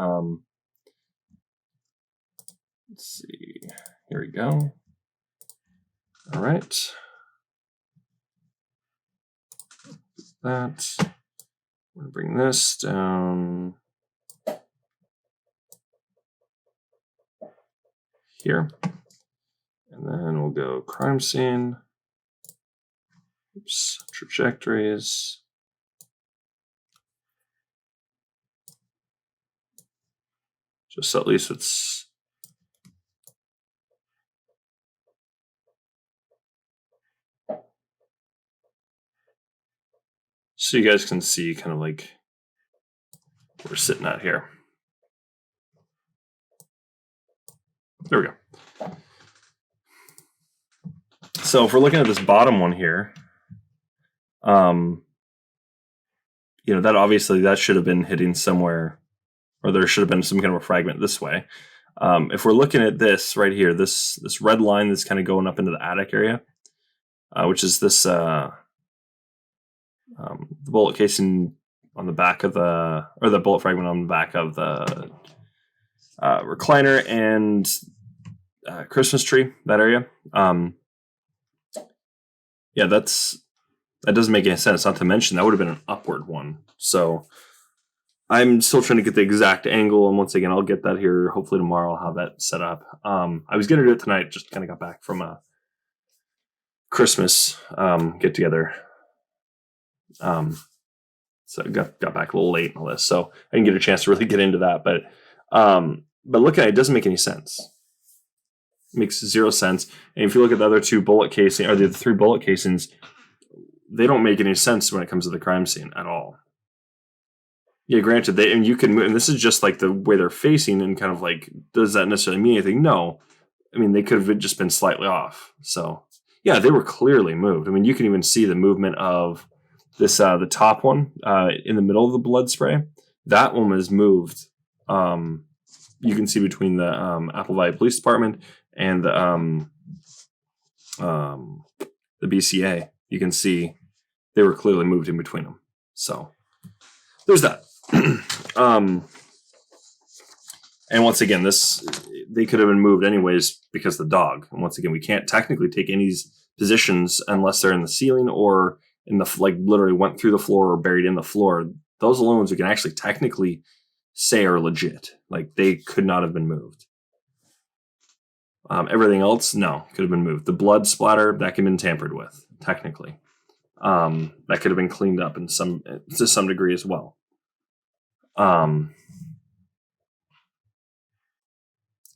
let's see. Here we go. All right. That. We're going to bring this down here. And then we'll go crime scene. Oops, trajectories. Just so at least it's... So you guys can see kind of like we're sitting at here. There we go. So if we're looking at this bottom one here, That obviously that should have been hitting somewhere, or there should have been some kind of a fragment this way. If we're looking at this right here, this red line that's kind of going up into the attic area, which is this the bullet casing on the back of the bullet fragment on the back of the recliner and Christmas tree, that area. That doesn't make any sense. Not to mention that would have been an upward one. So I'm still trying to get the exact angle, and once again, I'll get that here. Hopefully tomorrow I'll have that set up. I was going to do it tonight, just kind of got back from a Christmas get together. So I got back a little late and all this, so I didn't get a chance to really get into that. But looking at it, doesn't make any sense. It makes zero sense. And if you look at the other two bullet casing, or the three bullet casings, they don't make any sense when it comes to the crime scene at all. Yeah, granted, you can move, and this is just like the way they're facing, and kind of like, does that necessarily mean anything? No. I mean, they could have just been slightly off. So, yeah, they were clearly moved. I mean, you can even see the movement of this, the top one in the middle of the blood spray. That one was moved. You can see between the Apple Valley Police Department and the BCA. You can see they were clearly moved in between them. So there's that. And once again, they could have been moved anyways because of the dog. And once again, we can't technically take any positions unless they're in the ceiling or in the, like, literally went through the floor or buried in the floor. Those alone we can actually technically say are legit. Like, they could not have been moved. Everything else, no, could have been moved. The blood splatter, that could have been tampered with, technically. That could have been cleaned up to some degree as well.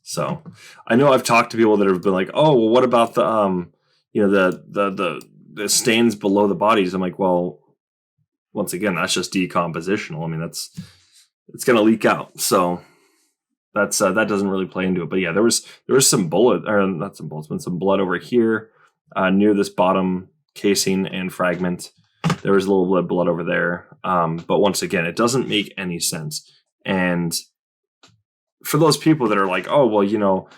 So I know I've talked to people that have been like, oh, well, what about the stains below the bodies? I'm like, well, once again, that's just decompositional. I mean, it's going to leak out. So that doesn't really play into it. But yeah, there was some not some bullets, but some blood over here near this bottom casing and fragment. There was a little bit of blood over there. But once again, it doesn't make any sense. And for those people that are like, oh, well,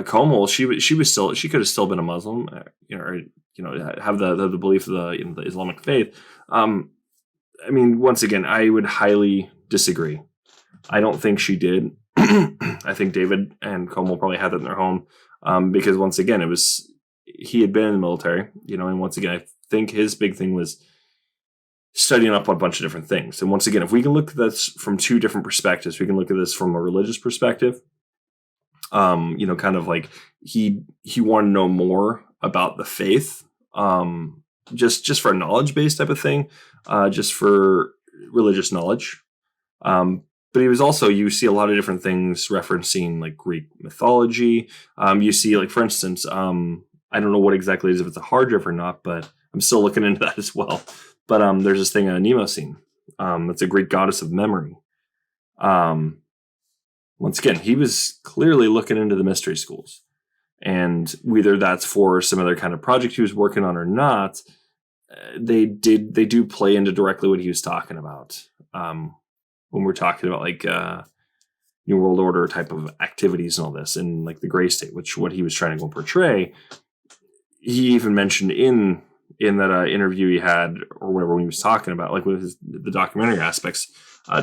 Como, she could have still been a Muslim, or have the belief of the Islamic faith. I mean, once again, I would highly disagree. I don't think she did. I think David and Como probably had that in their home because, once again, he had been in the military, and once again, I think his big thing was studying up on a bunch of different things. And once again, if we can look at this from two different perspectives, we can look at this from a religious perspective. Kind of like he wanted to know more about the faith, just for a knowledge-based type of thing, just for religious knowledge. But he was also, you see a lot of different things referencing like Greek mythology. You see, like, for instance, I don't know what exactly it is, if it's a hard drive or not, but I'm still looking into that as well. But there's this thing, Mnemosyne. That's a Greek goddess of memory. Once again, he was clearly looking into the mystery schools. And whether that's for some other kind of project he was working on or not, they do play into directly what he was talking about. When we're talking about like New World Order type of activities and all this, and like the Gray State, which what he was trying to go portray. He even mentioned in that interview he had, or whatever, when he was talking about, like, with the documentary aspects,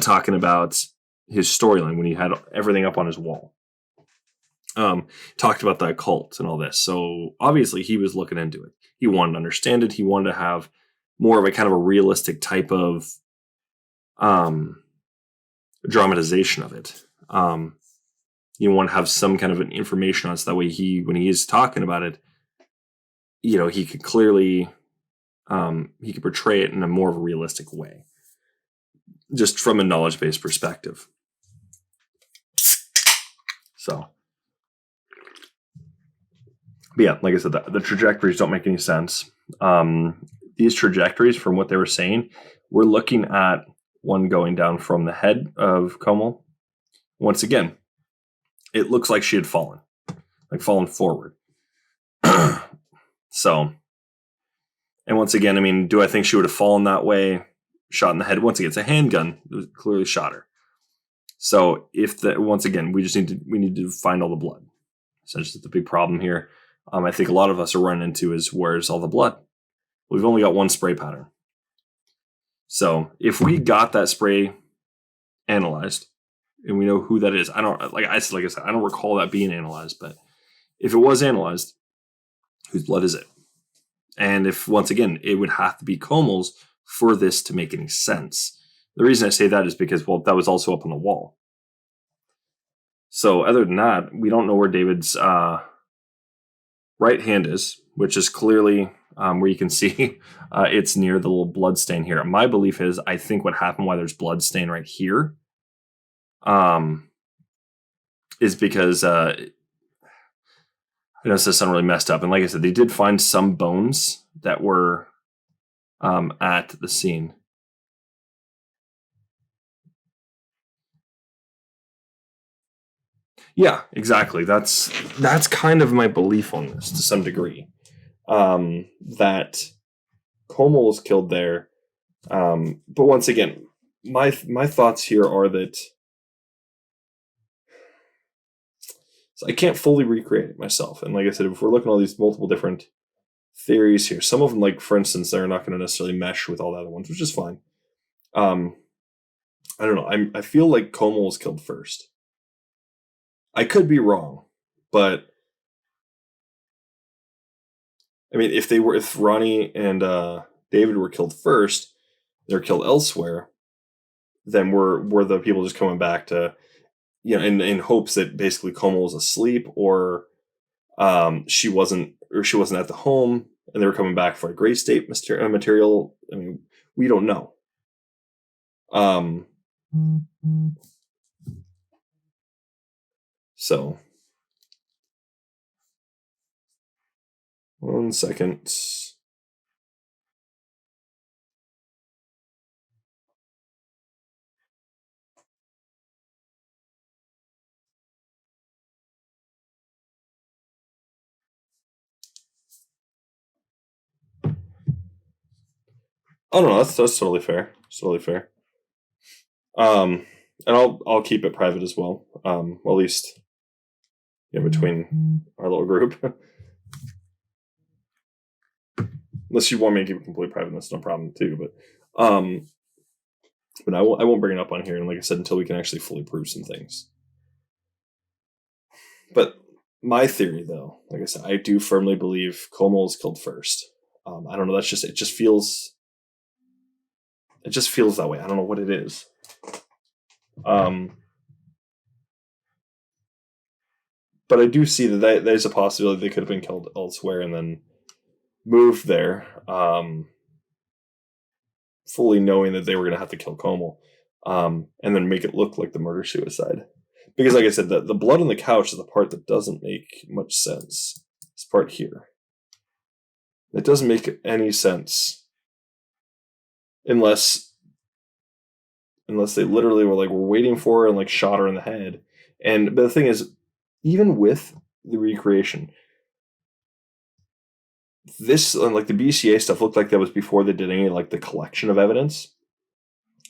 talking about his storyline when he had everything up on his wall. Talked about the occult and all this. So obviously he was looking into it. He wanted to understand it. He wanted to have more of a kind of a realistic type of dramatization of it. You want to have some kind of an information on it, so that way when he is talking about it, he could clearly he could portray it in a more of a realistic way, just from a knowledge-based perspective. So, but yeah, like I said, the trajectories don't make any sense. These trajectories, from what they were saying, we're looking at one going down from the head of Como. Once again, it looks like she had fallen forward. So, And once again, I mean, do I think she would have fallen that way, shot in the head? Once again, it's a handgun. It was clearly shot her. So once again, we need to find all the blood. Essentially, the big problem here, I think a lot of us are running into is where's all the blood? We've only got one spray pattern. So if we got that spray analyzed and we know who that is, I said, I don't recall that being analyzed, but if it was analyzed, whose blood is it? And if, once again, it would have to be Komel's for this to make any sense. The reason I say that is because, well, that was also up on the wall. So other than that, we don't know where David's right hand is, which is clearly where you can see it's near the little blood stain here. My belief is, I think what happened, why there's blood stain right here, is because I know this sounds really messed up. And like I said, they did find some bones that were at the scene. Yeah, exactly. That's kind of my belief on this to some degree. That Komel was killed there. But once again, my thoughts here are that I can't fully recreate it myself. And like I said, if we're looking at all these multiple different theories here, some of them, like for instance, they're not going to necessarily mesh with all the other ones, which is fine. I don't know. I feel like Komel was killed first. I could be wrong, but I mean, if Ronnie and David were killed first, they're killed elsewhere, then were the people just coming back to, in hopes that basically Komel was asleep, or she wasn't at the home, and they were coming back for a gray state material. I mean, we don't know. So, 1 second. Oh no, that's totally fair. It's totally fair. And I'll keep it private as well. Well, at least between our little group. Unless you want me to keep it completely private, that's no problem too. But I won't bring it up on here. And like I said, until we can actually fully prove some things. But my theory, though, like I said, I do firmly believe Komel was killed first. I don't know. It just feels that way. I don't know what it is. But I do see that there's a possibility they could have been killed elsewhere and then moved there, fully knowing that they were going to have to kill Komel, and then make it look like the murder-suicide. Because, like I said, the blood on the couch is the part that doesn't make much sense. This part here. It doesn't make any sense unless they literally were like, we're waiting for her and like shot her in the head. But the thing is, even with the recreation, this, like the BCA stuff, looked like that was before they did any like the collection of evidence.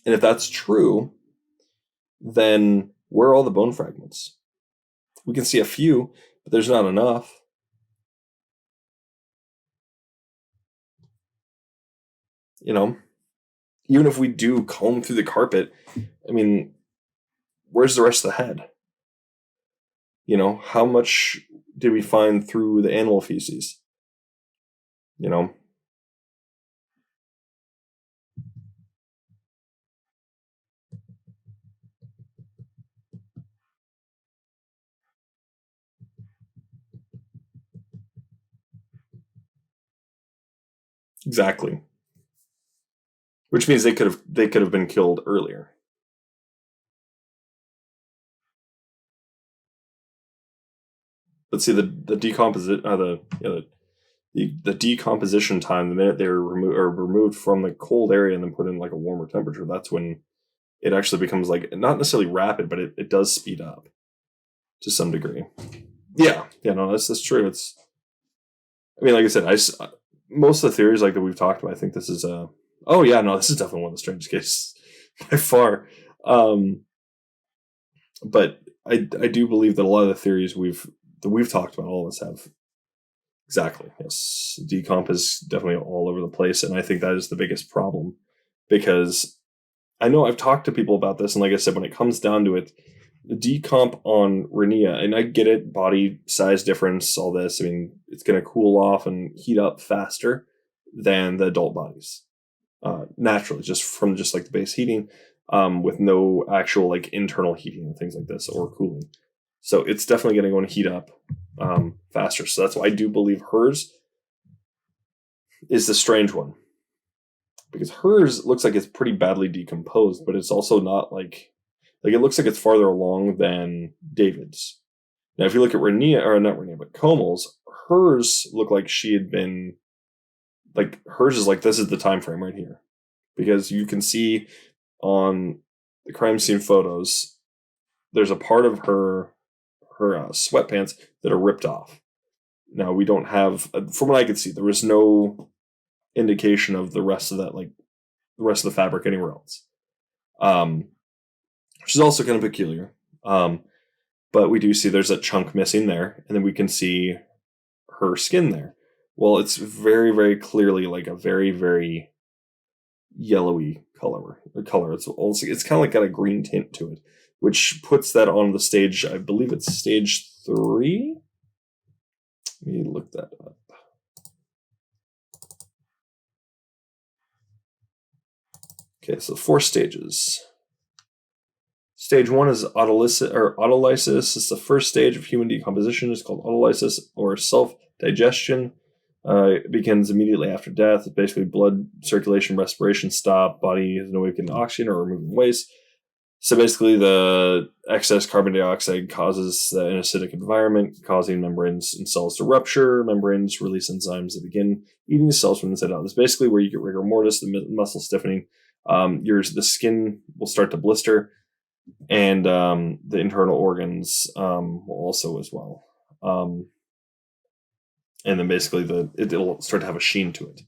And if that's true, then where are all the bone fragments? We can see a few, but there's not enough. Even if we do comb through the carpet, I mean, where's the rest of the head? How much did we find through the animal feces? Exactly. Which means they could have been killed earlier. Let's see the decomposition. The decomposition time, the minute they were removed from the cold area and then put in like a warmer temperature, that's when it actually becomes like not necessarily rapid, but it does speed up to some degree. Yeah, no, that's true. It's, I mean, like I said, most of the theories like that we've talked about, I think this is oh yeah, no, this is definitely one of the strangest cases by far. But I do believe that a lot of the theories we've talked about, all of us have. Exactly. Yes. Decomp is definitely all over the place. And I think that is the biggest problem, because I know I've talked to people about this. And like I said, when it comes down to it, the decomp on Rhaenyra, and I get it, body size difference, all this. I mean, it's going to cool off and heat up faster than the adult bodies, naturally, just from just like the base heating, with no actual like internal heating and things like this or cooling. So it's definitely going to heat up faster. So that's why I do believe hers is the strange one, because hers looks like it's pretty badly decomposed, but it's also not like it looks like it's farther along than David's. Now, if you look at Rhaenyra, or not Rhaenyra, but Komel's, hers look like she had been like, hers is like, this is the time frame right here, because you can see on the crime scene photos, there's a part of her sweatpants that are ripped off. Now, we don't have, from what I could see, there was no indication of the rest of that, like the rest of the fabric anywhere else, which is also kind of peculiar. But we do see there's a chunk missing there, and then we can see her skin there. Well, it's very, very clearly like a very, very yellowy color. It's kind of like got a green tint to it, which puts that on the stage. I believe it's stage 3. Let me look that up. Okay, so 4 stages. Stage 1 is autolysis. It's the first stage of human decomposition. It's called autolysis, or self-digestion. It begins immediately after death. It's basically blood circulation, respiration stop. Body is no way to get oxygen or removing waste. So basically, the excess carbon dioxide causes an acidic environment, causing membranes and cells to rupture. Membranes release enzymes that begin eating the cells from the inside out. This is basically where you get rigor mortis, the muscle stiffening. The skin will start to blister, and the internal organs will also as well. And then basically it'll start to have a sheen to it.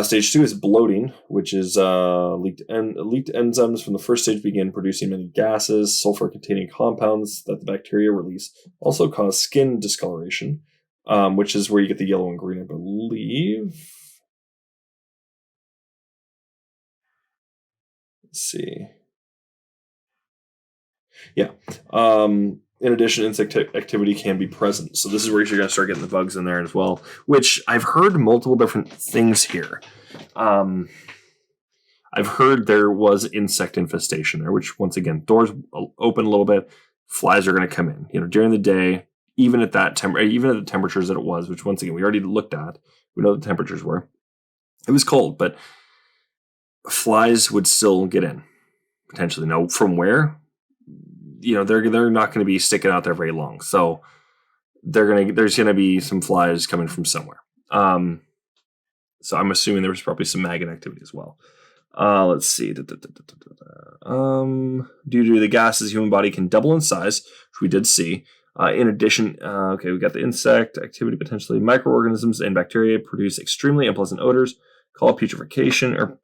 Stage 2 is bloating, which is leaked enzymes from the first stage begin producing many gases. Sulfur-containing compounds that the bacteria release also cause skin discoloration, which is where you get the yellow and green, I believe. Let's see. Yeah. In addition, insect activity can be present. So this is where you're going to start getting the bugs in there as well, which I've heard multiple different things here. I've heard there was insect infestation there, which, once again, doors open a little bit, flies are going to come in. During the day, even at the temperatures that it was, which, once again, we already looked at. We know the temperatures were. It was cold, but flies would still get in, potentially. Now, from where? They're not going to be sticking out there very long, so there's going to be some flies coming from somewhere. So I'm assuming there was probably some maggot activity as well. Let's see. Due to the gases, the human body can double in size, which we did see. In addition, we got the insect activity. Potentially, microorganisms and bacteria produce extremely unpleasant odors called putrefaction.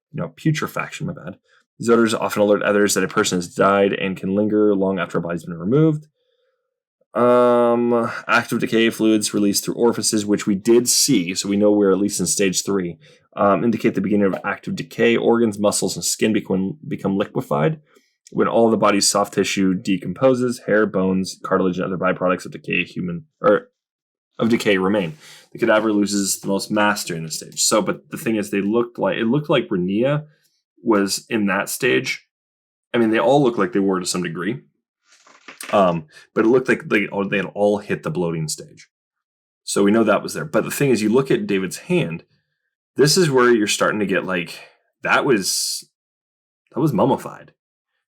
My bad. These odors often alert others that a person has died and can linger long after a body's been removed. Active decay fluids released through orifices, which we did see, so we know we're at least in stage 3, indicate the beginning of active decay. Organs, muscles, and skin become liquefied when all of the body's soft tissue decomposes. Hair, bones, cartilage, and other byproducts of decay remain. The cadaver loses the most mass during this stage. So, but the thing is, it looked like Rhaenyra was in that stage. I mean, they all look like they were to some degree. But it looked like they had all hit the bloating stage. So we know that was there. But the thing is, you look at David's hand, this is where you're starting to get like, that was mummified.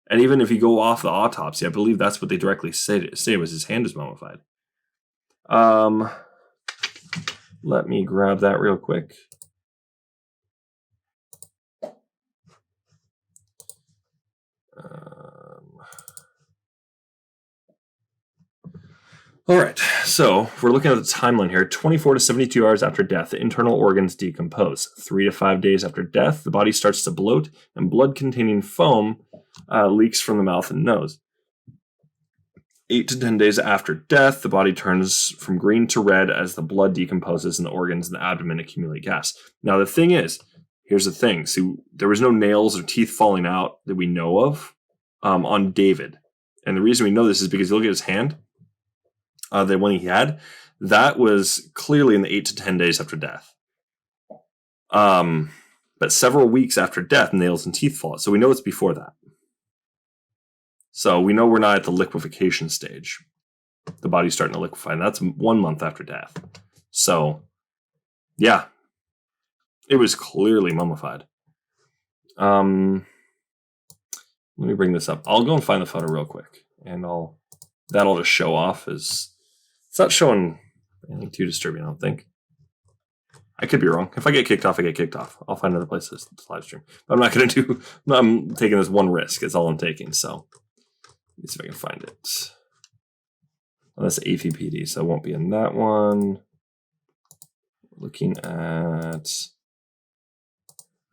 And even if you go off the autopsy, I believe that's what they directly say was his hand is mummified. Let me grab that real quick. All right, so we're looking at the timeline here. 24 to 72 hours after death, the internal organs decompose. 3 to 5 days after death, the body starts to bloat, and blood-containing foam leaks from the mouth and nose. 8 to 10 days after death, the body turns from green to red as the blood decomposes and the organs in the abdomen accumulate gas. Now, the thing is, here's the thing. See, there was no nails or teeth falling out that we know of on David. And the reason we know this is because you look at his hand, the one he had, that was clearly in the 8 to 10 days after death. But several weeks after death, nails and teeth fall out. So we know it's before that. So we know we're not at the liquefaction stage. The body's starting to liquefy, and that's 1 month after death. So, yeah, it was clearly mummified. Let me bring this up. I'll go and find the photo real quick, and that'll just show off as it's not showing anything too disturbing, I don't think. I could be wrong. If I get kicked off, I get kicked off. I'll find another place to live stream. But I'm not going to do. I'm taking this one risk. It's all I'm taking. So. Let me see if I can find it. Oh, that's AVPD, so it won't be in that one. Looking at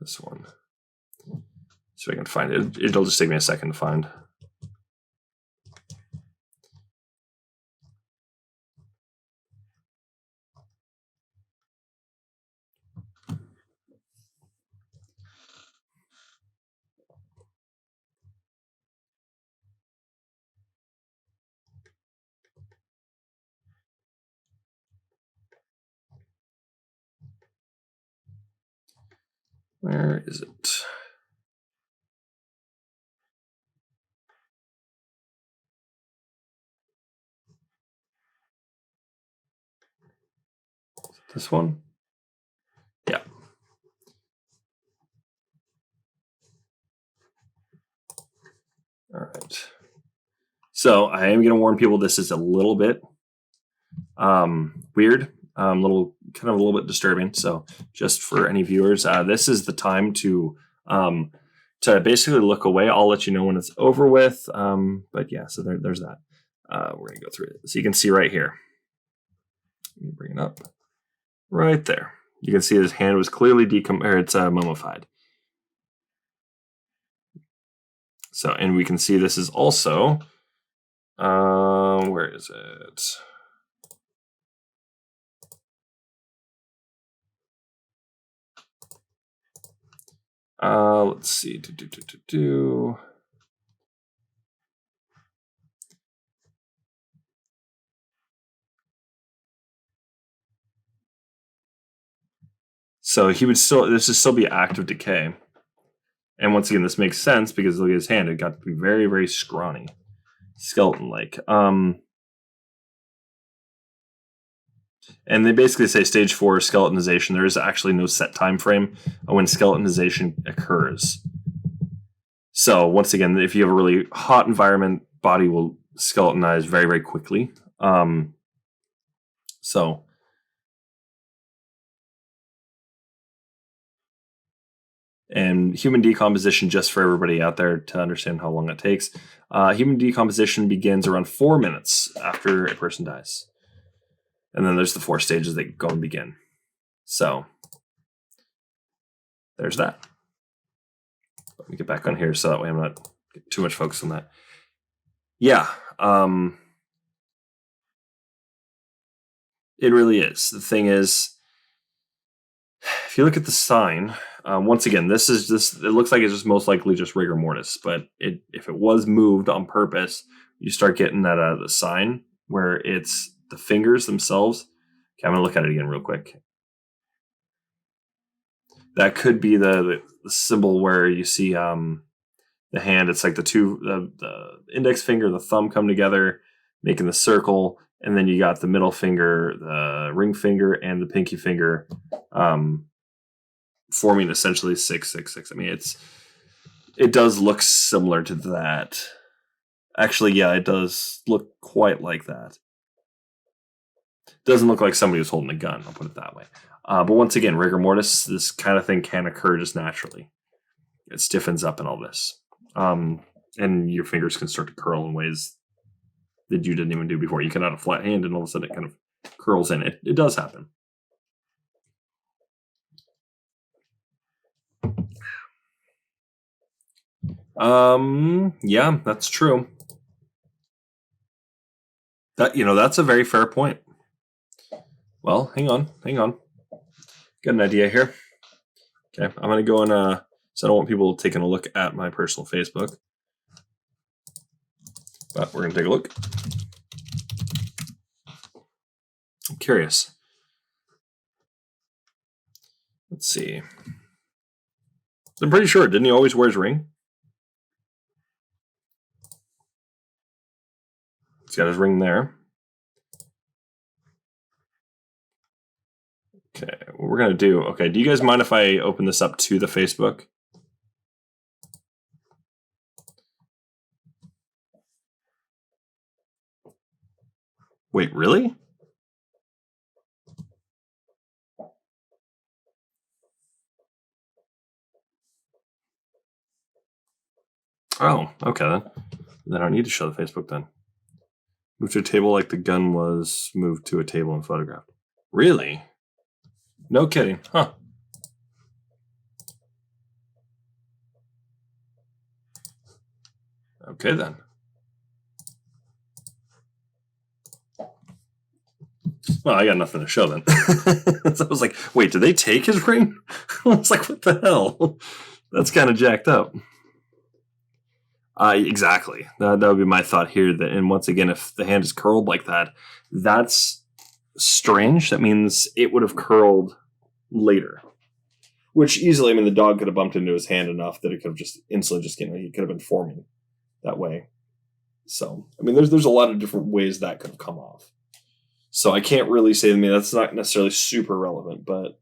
this one. See if I can find it. It'll just take me a second to find. Where is it? This one? Yeah. All right. So I am going to warn people this is a little bit weird, a little bit disturbing. So just for any viewers, this is the time to basically look away. I'll let you know when it's over with. But yeah, so there's that. We're going to go through it. So you can see right here. Let me bring it up. Right there. You can see his hand was clearly mummified. So, and we can see this is also, where is it? Let's see. So this would still be active decay. And once again, this makes sense because look at his hand. It got to be very, very scrawny, skeleton-like. And they basically say stage 4 skeletonization. There is actually no set time frame when skeletonization occurs. So once again, if you have a really hot environment, body will skeletonize very, very quickly. And human decomposition, just for everybody out there to understand how long it takes, human decomposition begins around 4 minutes after a person dies. And then there's the 4 stages that go and begin. So there's that. Let me get back on here so that way I'm not getting too much focus on that. Yeah. It really is. The thing is, if you look at the sign, once again, it looks like it's just most likely just rigor mortis, but if it was moved on purpose, you start getting that the sign where it's the fingers themselves. Okay, I'm going to look at it again real quick. That could be the symbol where you see the hand. It's like the index finger, the thumb come together, making the circle, and then you got the middle finger, the ring finger, and the pinky finger forming essentially 666. I mean, it does look similar to that. Actually, yeah, it does look quite like that. Doesn't look like somebody was holding a gun, I'll put it that way. But once again, rigor mortis, this kind of thing can occur just naturally. It stiffens up and all this. And your fingers can start to curl in ways that you didn't even do before. You cut out a flat hand and all of a sudden it kind of curls in. It does happen. Yeah, that's true. That's a very fair point. Well, hang on. Got an idea here. Okay, I'm gonna go and so I don't want people taking a look at my personal Facebook. But we're gonna take a look. I'm curious. Let's see. I'm pretty sure, didn't he always wear his ring? He's got his ring there. Okay, what we're gonna do. Okay, do you guys mind if I open this up to the Facebook? Wait, really? Oh, okay then. Then I don't need to show the Facebook then. Move to a table like the gun was moved to a table and photographed. Really? No kidding. Huh. Okay then. Well, I got nothing to show then. So I was like, wait, did they take his ring? I was like, what the hell? That's kind of jacked up. Exactly. That would be my thought here. And once again, if the hand is curled like that, that's strange. That means it would have curled later. Which easily, the dog could have bumped into his hand enough that it could have just instantly he could have been forming that way. So, there's a lot of different ways that could have come off. So I can't really say that's not necessarily super relevant, but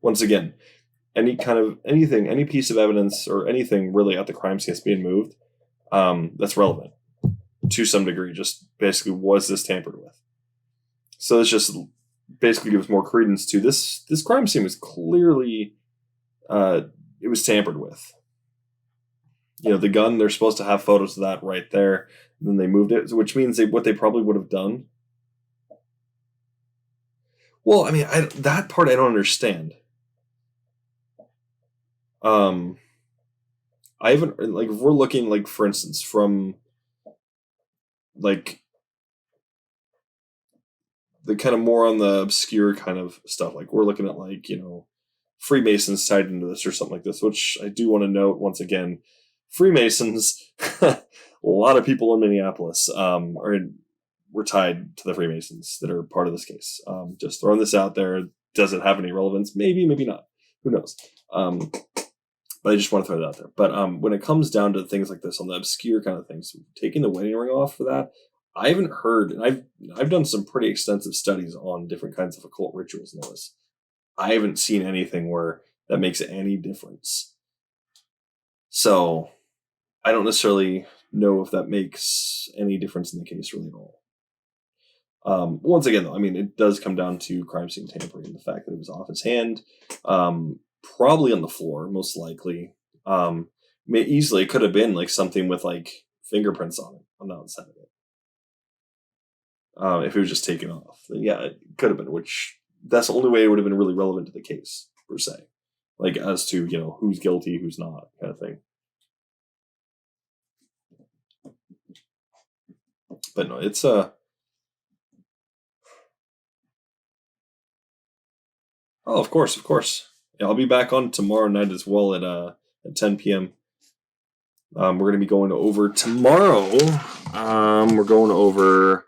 once again, any piece of evidence or anything really at the crime scene being moved, that's relevant to some degree. Just basically, was this tampered with? So this just basically gives more credence to this. This crime scene was clearly, it was tampered with. The gun, they're supposed to have photos of that right there. And then they moved it, which means what they probably would have done. Well, that part I don't understand. I haven't, if we're looking, for instance, from, the kind of more on the obscure kind of stuff, we're looking at, Freemasons tied into this or something like this, which I do want to note once again, Freemasons, a lot of people in Minneapolis were tied to the Freemasons that are part of this case. Just throwing this out there. Does it have any relevance? Maybe, maybe not. Who knows? But I just want to throw that out there. But when it comes down to things like this, on the obscure kind of things, taking the wedding ring off for that, I haven't heard, and I've done some pretty extensive studies on different kinds of occult rituals and all this. I haven't seen anything where that makes any difference. So I don't necessarily know if that makes any difference in the case really at all. Once again, though, it does come down to crime scene tampering. The fact that it was off his hand, probably on the floor, most likely. It could have been something with fingerprints on it on the outside of it. If it was just taken off, then yeah, it could have been. Which that's the only way it would have been really relevant to the case per se, as to who's guilty, who's not, kind of thing. But no, it's Oh, of course. Yeah, I'll be back on tomorrow night as well at 10 p.m. We're going to be going over tomorrow. We're going over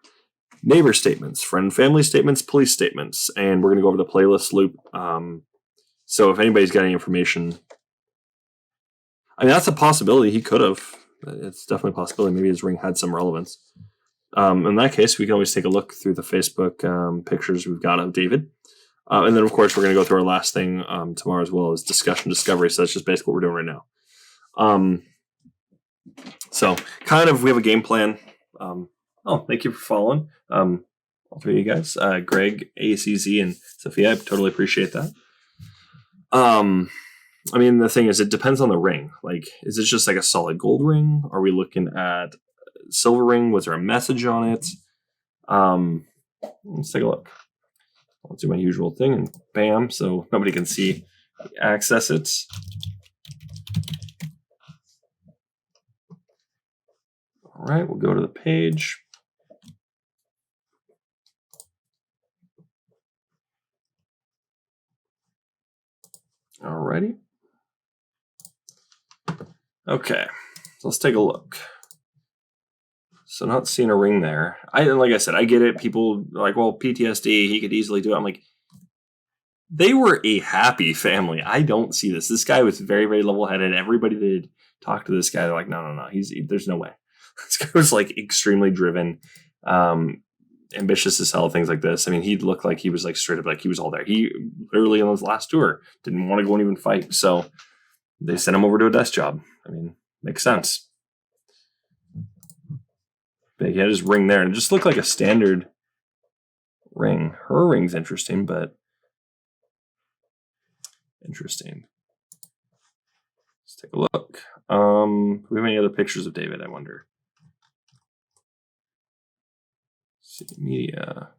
neighbor statements, friend, family statements, police statements, and we're going to go over the playlist loop. So if anybody's got any information, that's a possibility. He could have. It's definitely a possibility. Maybe his ring had some relevance. In that case, we can always take a look through the Facebook pictures we've got of David. And then, of course, we're going to go through our last thing tomorrow as well as discussion discovery. So that's just basically what we're doing right now. So kind of we have a game plan. Thank you for following. All three of you guys, Greg, ACZ, and Sophia. I totally appreciate that. The thing is, it depends on the ring. Is it just a solid gold ring? Are we looking at silver ring? Was there a message on it? Let's take a look. I'll do my usual thing and bam, so nobody can see access it. All right, we'll go to the page. Alrighty. Okay, so let's take a look. So not seeing a ring there. Like I said, I get it. People are like, well, PTSD, he could easily do it. I'm like, they were a happy family. I don't see this. This guy was very, very level-headed. Everybody that talked to this guy, they're like, no. There's no way. This guy was like extremely driven, ambitious as hell, things like this. I mean, he looked like he was like straight up like he was all there. He literally on his last tour didn't want to go and even fight. So they sent him over to a desk job. I mean, makes sense. But he had his ring there, and it just looked like a standard ring. Her ring's interesting, but interesting. Let's take a look. Do we have any other pictures of David, I wonder? Let's see, media.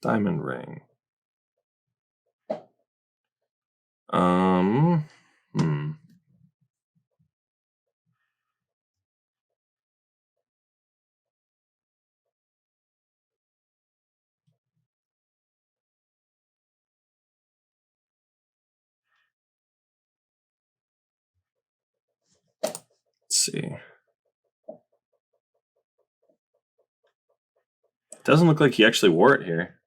Diamond ring. Let's see. Doesn't look like he actually wore it here.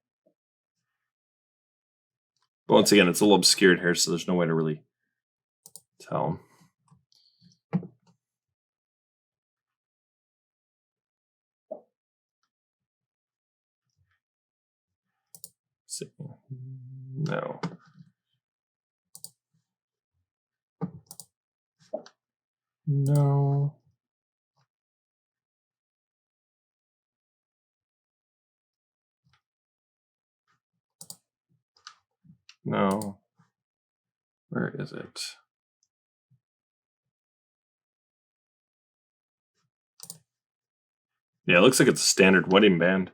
But once again, it's a little obscured here, so there's no way to really tell. Let's see. No. No. No. Where is it? Yeah, it looks like it's a standard wedding band.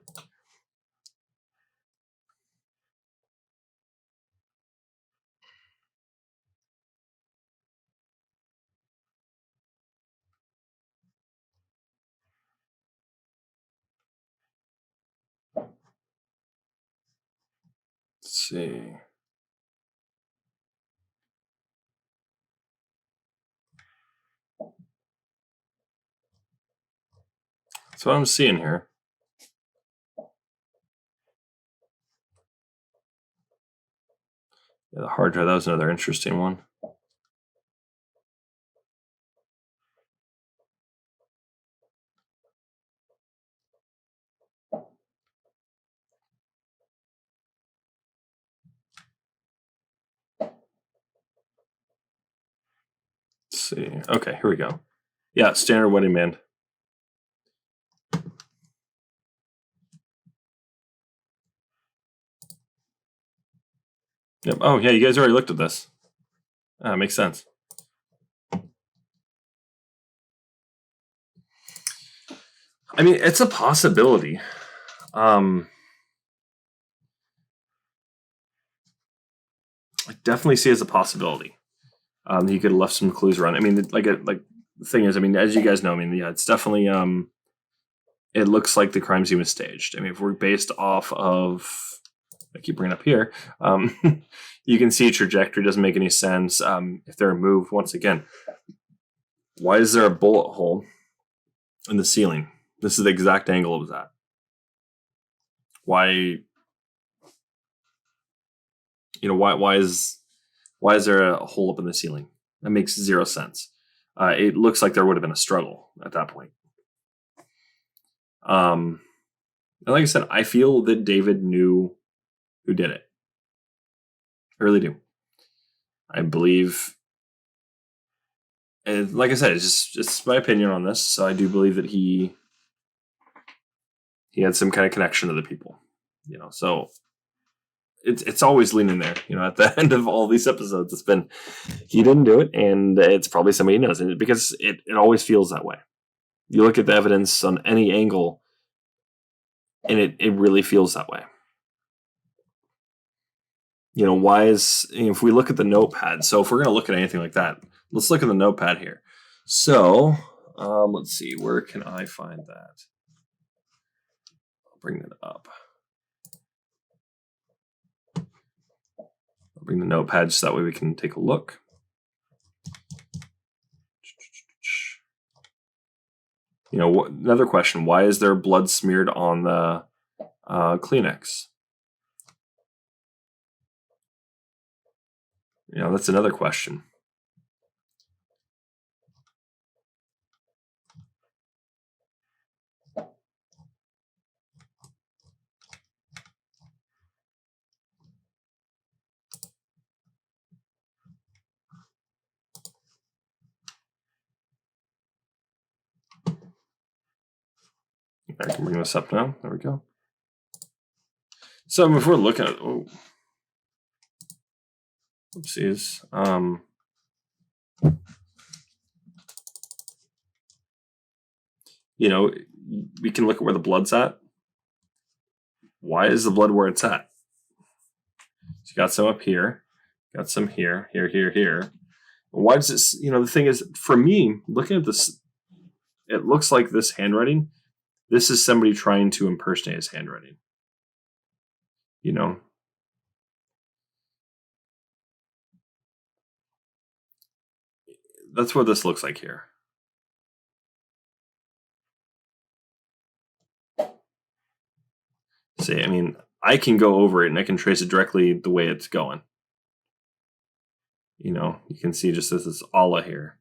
Let's see. That's what I'm seeing here. Yeah, the hard drive, that was another interesting one. Let's see. Okay, here we go. Yeah, standard wedding band. Yep. Oh, yeah, you guys already looked at this. Makes sense. I mean, it's a possibility. I definitely see it as a possibility. He could have left some clues around. I mean, like the thing is, I mean, as you guys know, I mean, yeah, it's definitely it looks like the crime scene was staged. I mean, if we're based off of, I keep bringing up here, you can see trajectory doesn't make any sense. If they're moved, once again, why is there a bullet hole in the ceiling? This is the exact angle it was at. Why? Why is there a hole up in the ceiling? That makes zero sense. It looks like there would have been a struggle at that point. And like I said, I feel that David knew who did it. I really do. I believe And like I said, it's just my opinion on this. So I do believe that he had some kind of connection to the people, So it's always leaning there, At the end of all these episodes, it's been he didn't do it, and it's probably somebody who knows it because it always feels that way. You look at the evidence on any angle, and it really feels that way. Why is if we look at the notepad? So if we're going to look at anything like that, let's look at the notepad here. So let's see, where can I find that? I'll bring that up. I'll bring the notepad so that way we can take a look. Another question: why is there blood smeared on the Kleenex? That's another question. I can bring this up now. There we go. So if we're looking at oopsies. We can look at where the blood's at. Why is the blood where it's at? So you got some up here, got some here. Why does this? The thing is, for me, looking at this, it looks like this handwriting. This is somebody trying to impersonate his handwriting. That's what this looks like here. See, I can go over it and I can trace it directly the way it's going. You can see just this Allah here.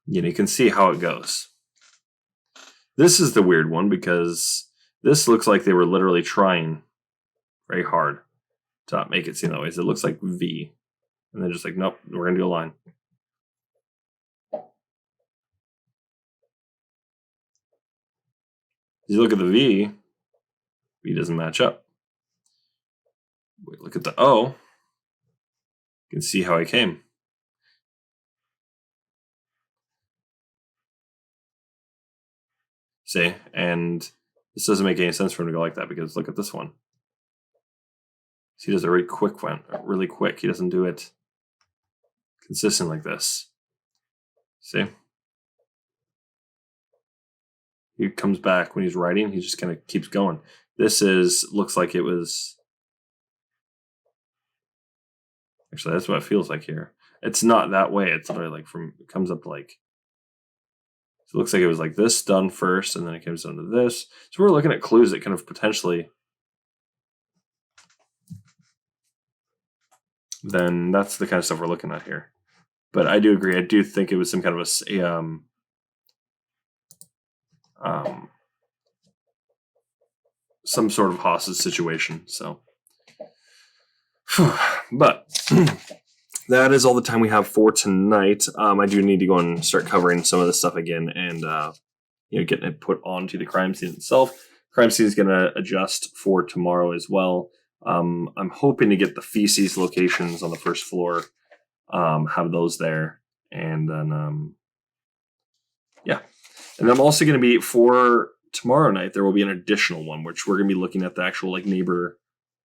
You can see how it goes. This is the weird one because this looks like they were literally trying very hard to not make it seem that way. So it looks like V. And they're just like, nope, we're going to do a line. You look at the V doesn't match up. Wait, look at the O. You can see how it came. See, and this doesn't make any sense for him to go like that because look at this one. See, he does a really quick one, really quick. He doesn't do it consistent like this. See? He comes back when he's writing, he just kind of keeps going. This looks like it was. Actually, that's what it feels like here. It's not that way. It's literally like it comes up like. So it looks like it was like this done first, and then it comes down to this. So we're looking at clues that kind of potentially. Then that's the kind of stuff we're looking at here. But I do agree. I do think it was some kind of some sort of hostage situation. So, but that is all the time we have for tonight. I do need to go and start covering some of this stuff again, and getting it put onto the crime scene itself. Crime scene is going to adjust for tomorrow as well. I'm hoping to get the feces locations on the first floor, have those there, and then and I'm also going to be for tomorrow night. There will be an additional one, which we're going to be looking at the actual neighbor,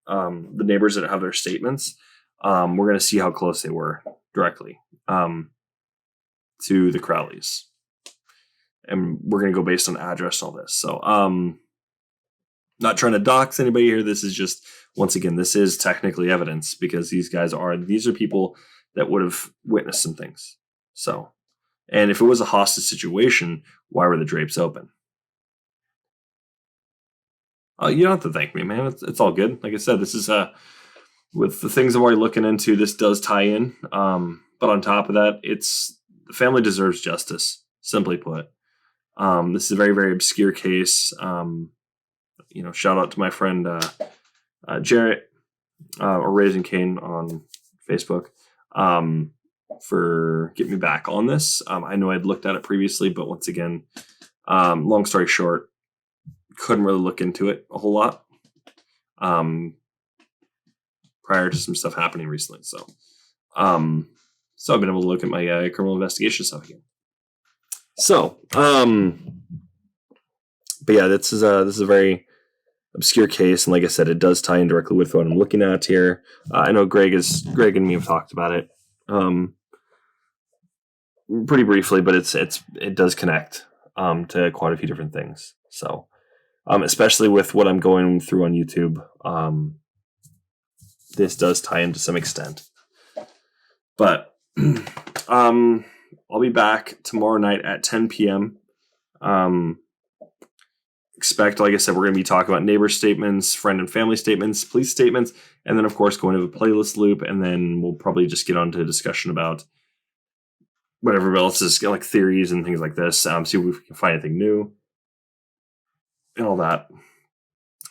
the neighbors that have their statements. We're going to see how close they were directly to the Crowleys, and we're going to go based on address and all this. So, not trying to dox anybody here. This is just, once again, this is technically evidence because these are people that would have witnessed some things. So, and if it was a hostage situation, why were the drapes open? You don't have to thank me, man. It's all good. Like I said, this is with the things I'm already looking into, this does tie in. But on top of that, the family deserves justice, simply put. This is a very, very obscure case. Shout out to my friend Jarrett or Raising Cane on Facebook, for getting me back on this. I know I'd looked at it previously, but once again, long story short, couldn't really look into it a whole lot prior to some stuff happening recently. So I've been able to look at my criminal investigation stuff again. So, but yeah, this is a very obscure case, and like I said, it does tie in directly with what I'm looking at here. I know Greg and me have talked about it pretty briefly, but it does connect to quite a few different things. So, especially with what I'm going through on YouTube, this does tie in to some extent. But I'll be back tomorrow night at 10 p.m. Expect, like I said, we're going to be talking about neighbor statements, friend and family statements, police statements, and then, of course, going to the playlist loop, and then we'll probably just get on to a discussion about whatever else is like theories and things like this, see if we can find anything new and all that.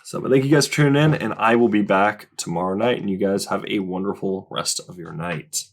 So, but thank you guys for tuning in, and I will be back tomorrow night, and you guys have a wonderful rest of your night.